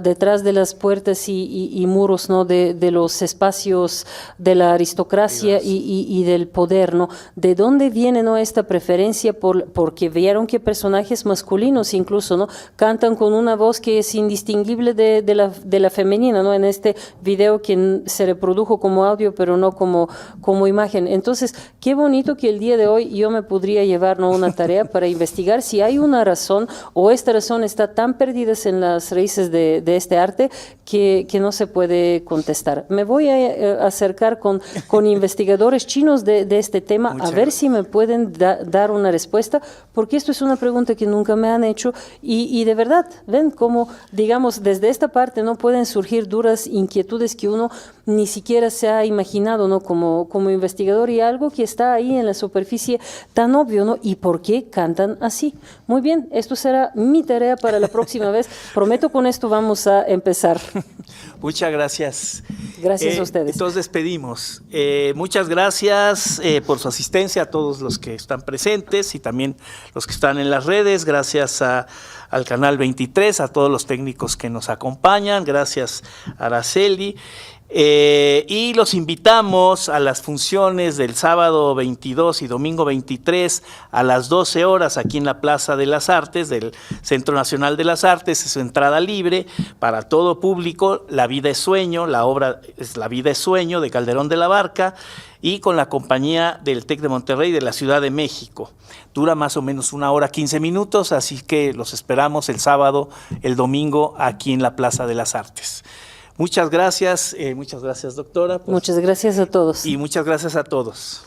detrás de las puertas y muros, ¿no?, de los espacios de la aristocracia y del poder, ¿no? ¿De dónde viene, no, esta preferencia porque vieron que personajes masculinos incluso, ¿no?, cantan con una voz que es indistinguible de la femenina, ¿no?, en este video que se reprodujo como audio pero no como imagen? Entonces, qué bonito que el día de hoy yo me podría llevar, ¿no?, una tarea para investigar si hay una razón o esta razón está tan perdida en las raíces de este arte que no se puede contestar. Me voy a acercar con investigadores chinos de este tema, a ver si me pueden dar una respuesta, porque esto es una pregunta que nunca me han hecho y de verdad, ven cómo, digamos, desde esta parte no pueden surgir duras inquietudes que uno ni siquiera se ha imaginado, ¿no?, como investigador, y algo que está ahí en la superficie tan obvio, ¿no? ¿Y por qué cantan así? Muy bien, esto será mi tarea para la próxima vez. Prometo, con esto vamos a empezar. Muchas gracias. Gracias a ustedes. Entonces despedimos. Muchas gracias por su asistencia a todos los que están presentes y también los que están en las redes. Gracias al Canal 23, a todos los técnicos que nos acompañan. Gracias, Araceli. Y los invitamos a las funciones del sábado 22 y domingo 23 a las 12 horas aquí en la Plaza de las Artes del Centro Nacional de las Artes. Es su entrada libre para todo público. La vida es sueño, la obra es La vida es sueño de Calderón de la Barca y con la compañía del TEC de Monterrey de la Ciudad de México. Dura más o menos 1 hora 15 minutos, así que los esperamos el sábado, el domingo aquí en la Plaza de las Artes. Muchas gracias, doctora. Muchas gracias a todos. Y muchas gracias a todos.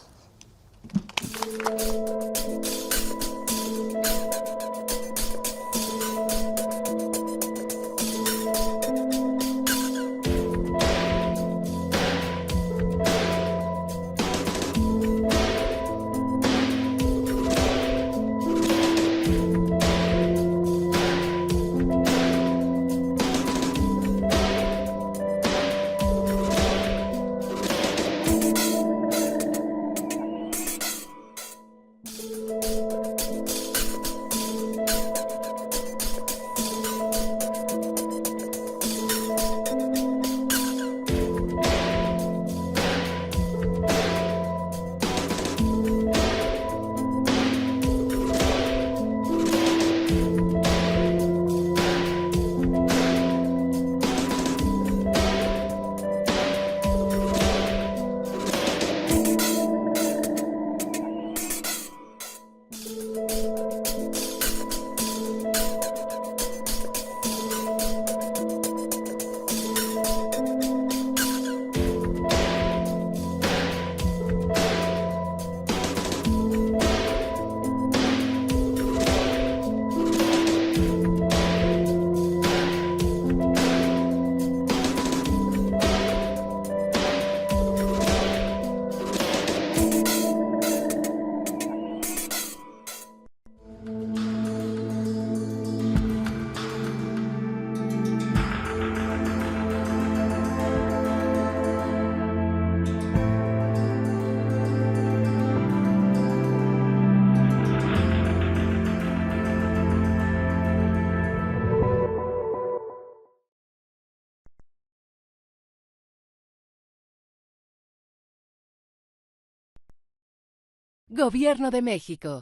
Gobierno de México.